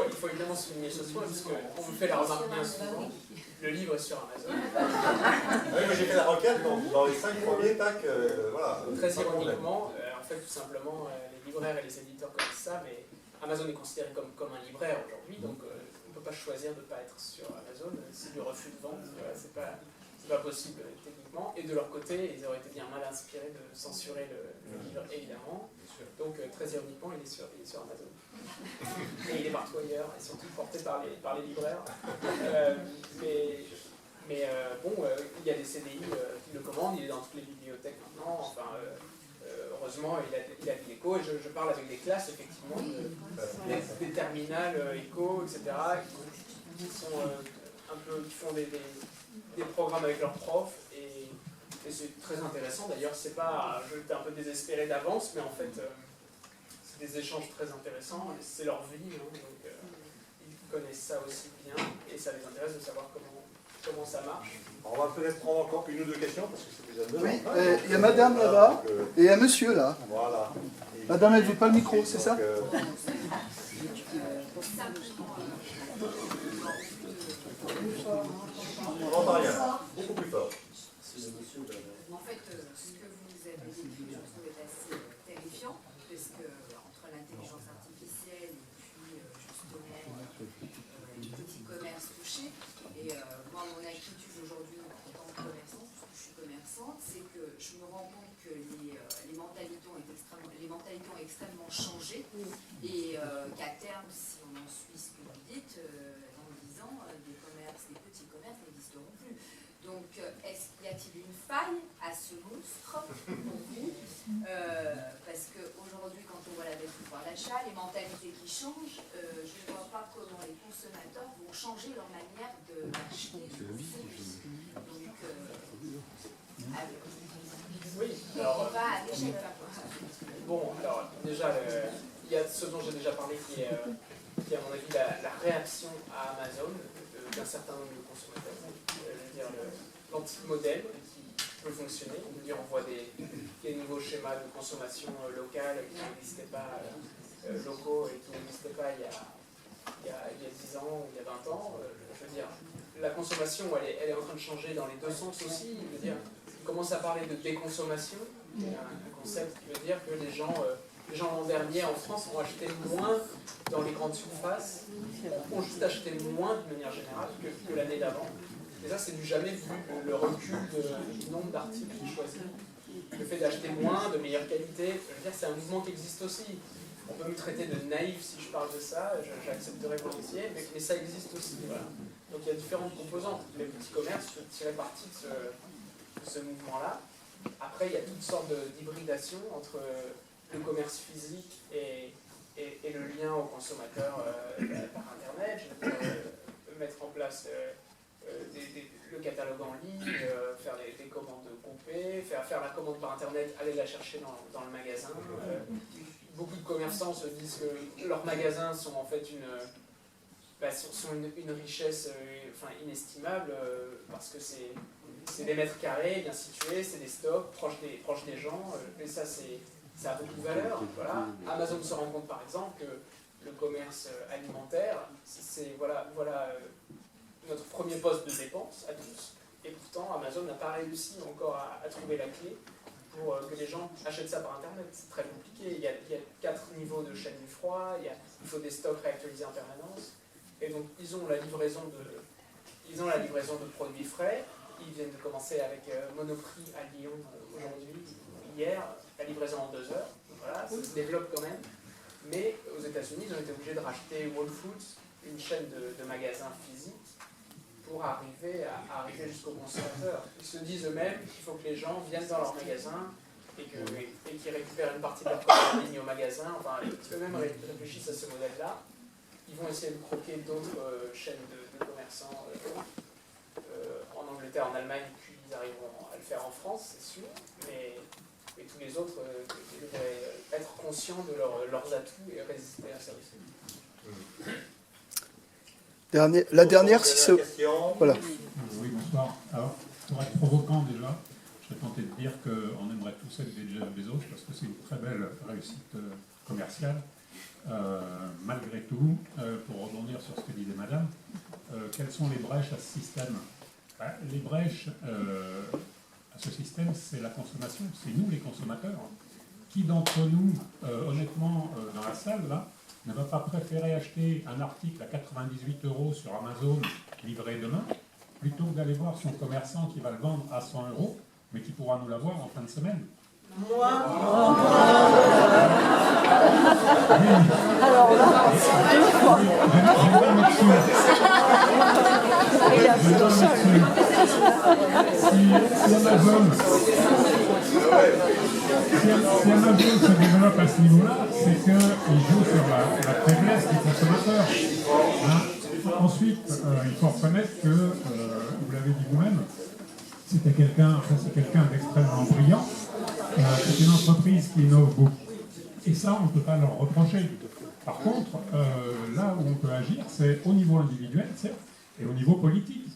il faut évidemment souligner ce point, parce qu'on me fait la remarque bien souvent. Le livre est sur Amazon.
Oui, mais j'ai fait la requête dans les 5 premiers, tac, voilà.
Très ironiquement, en fait, tout simplement, les libraires et les éditeurs connaissent ça, mais Amazon est considéré comme un libraire aujourd'hui, donc on ne peut pas choisir de ne pas être sur Amazon. C'est du refus de vente, c'est pas possible techniquement. Et de leur côté, ils auraient été bien mal inspirés de censurer le livre, évidemment. Donc, très ironiquement, il est sur Amazon. Et il est partout ailleurs, et surtout porté par les libraires. Mais il y a des CDI qui le commandent, il est dans toutes les bibliothèques maintenant. Enfin, heureusement, il a de l'écho, et je parle avec des classes, effectivement, des terminales éco, etc., qui font des programmes avec leurs profs, et c'est très intéressant. D'ailleurs, j'étais un peu désespéré d'avance, mais en fait, c'est des échanges très intéressants, c'est leur vie, hein, donc ils connaissent ça aussi bien, et ça les intéresse de savoir comment ça marche.
On va peut-être prendre encore une ou deux questions, parce que c'est déjà deux.
Oui, il y a madame là-bas, et un monsieur là.
Voilà.
Madame, elle ne veut pas le micro, c'est ça?
On n'entend rien, beaucoup plus fort.
En fait, ce que vous avez décrit, je trouve est assez terrifiant, parce que entre l'intelligence artificielle et puis justement les petits commerces touchés, et moi mon inquiétude aujourd'hui en tant que commerçante, puisque je suis commerçante, c'est que je me rends compte que les mentalités ont extrêmement changé, et qu'à terme, si on en suit ce que vous dites, dans 10 ans, des petits commerces n'existeront plus. Donc, y a-t-il une faille à ce monstre pour vous? Parce qu'aujourd'hui, quand on voit la baisse du pouvoir d'achat, les mentalités qui changent, je ne vois pas comment les consommateurs vont changer leur manière d'acheter. Donc,
Oui,
On
alors,
va à l'échelle.
bon, alors déjà, il y a ce dont j'ai déjà parlé qui est à mon avis la réaction à Amazon d'un certain nombre de consommateurs. Je veux dire, l'antique modèle qui peut fonctionner. On veut dire, on voit des nouveaux schémas de consommation locale qui n'existaient pas, locaux et qui n'existaient pas il y a 10 ans ou il y a 20 ans. Je veux dire, la consommation, elle est en train de changer dans les deux sens aussi. Je veux dire, on commence à parler de déconsommation, un concept qui veut dire que les gens l'an dernier en France ont acheté moins dans les grandes surfaces, ont juste acheté moins de manière générale que l'année d'avant. Et ça, c'est du jamais vu, le recul du nombre d'articles choisis. Le fait d'acheter moins, de meilleure qualité, je veux dire, c'est un mouvement qui existe aussi. On peut me traiter de naïf si je parle de ça, j'accepterai volontiers, mais ça existe aussi. Voilà. Donc il y a différentes composantes. Les petits commerces tiraient parti de ce mouvement-là. Après, il y a toutes sortes d'hybridations entre le commerce physique et le lien au consommateur par Internet. Je veux dire, mettre en place le catalogue en ligne, faire des commandes groupées, faire la commande par Internet, aller la chercher dans le magasin. Beaucoup de commerçants se disent que leurs magasins sont en fait une richesse inestimable parce que c'est des mètres carrés bien situés, c'est des stocks proches des gens, et ça a beaucoup de valeur. Voilà. Amazon se rend compte par exemple que le commerce alimentaire, c'est notre premier poste de dépense à tous, et pourtant Amazon n'a pas réussi encore à trouver la clé pour que les gens achètent ça par Internet. C'est très compliqué, il y a 4 niveaux de chaîne du froid, il faut des stocks réactualisés en permanence, et donc ils ont la livraison de produits frais. Ils viennent de commencer avec Monoprix à Lyon aujourd'hui, hier, la livraison en 2 heures. Voilà, ça se développe quand même. Mais aux États-Unis, ils ont été obligés de racheter Whole Foods, une chaîne de magasins physiques, pour arriver jusqu'au consommateur. Ils se disent eux-mêmes qu'il faut que les gens viennent dans leur magasin et qu'ils récupèrent une partie de leur commande en ligne au magasin. Enfin, eux-mêmes réfléchissent à ce modèle-là. Ils vont essayer de croquer d'autres chaînes de commerçants en Angleterre, en Allemagne, puis ils arriveront à le faire en France, c'est sûr, mais tous les autres devraient être conscients de leurs atouts et résister à ça aussi.
La dernière, si ce... Voilà.
Oui, bonsoir. Alors, pour être provocant déjà, je serais tenté de dire qu'on aimerait tous être des Jeff Bezos parce que c'est une très belle réussite commerciale. Malgré tout, pour rebondir sur ce que disait madame, quelles sont les brèches à ce système? Les brèches à ce système, c'est la consommation, c'est nous les consommateurs. Qui d'entre nous, honnêtement, dans la salle, là, ne va pas préférer acheter un article à 98 € sur Amazon livré demain, plutôt que d'aller voir son commerçant qui va le vendre à 100 €, mais qui pourra nous l'avoir en fin de semaine?
Moi
Alors là, deux fois.
Si Amazon se développe à ce niveau-là, c'est qu'il joue sur la faiblesse du consommateur. Hein? Ensuite, il faut reconnaître que, vous l'avez dit vous-même, c'est quelqu'un d'extrêmement brillant. C'est une entreprise qui innove beaucoup. Et ça, on ne peut pas leur reprocher. Par contre, là où on peut agir, c'est au niveau individuel, certes, et au niveau politique.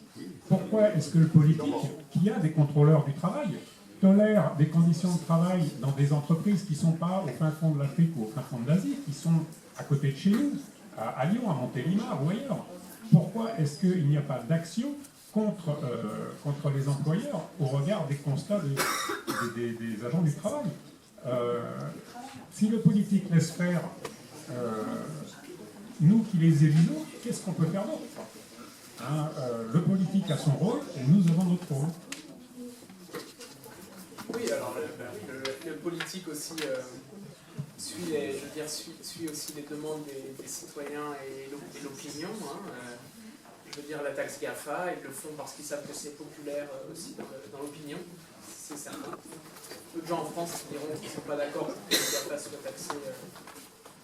Pourquoi est-ce que le politique, qui a des contrôleurs du travail, tolère des conditions de travail dans des entreprises qui ne sont pas au fin fond de l'Afrique ou au fin fond de l'Asie, qui sont à côté de chez nous, à Lyon, à Montélimar ou ailleurs? Pourquoi est-ce qu'il n'y a pas d'action contre les employeurs au regard des constats des agents du travail? Si le politique laisse faire, nous qui les élisons, qu'est-ce qu'on peut faire d'autre? Hein, le politique a son rôle et nous avons notre rôle.
Oui, alors le politique aussi suit aussi les demandes des citoyens et l'opinion. Hein. Je veux dire, la taxe GAFA, ils le font parce qu'ils savent que c'est populaire aussi dans l'opinion, c'est certain. Peu de gens en France qui diront qu'ils ne sont pas d'accord pour que le GAFA soit taxé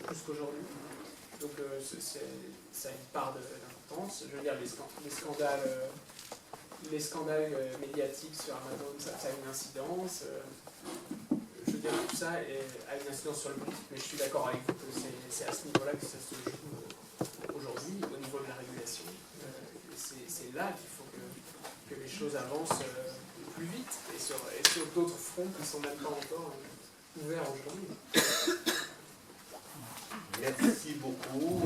plus qu'aujourd'hui. Donc ça a une part d'importance. Je veux dire, les les scandales médiatiques sur Amazon, ça a une incidence. Je veux dire, tout ça a une incidence sur le politique, mais je suis d'accord avec vous que c'est à ce niveau-là que ça se joue aujourd'hui, au niveau de la régulation. C'est là qu'il faut que les choses avancent plus vite et sur d'autres fronts qui ne sont même pas encore ouverts aujourd'hui.
Merci beaucoup.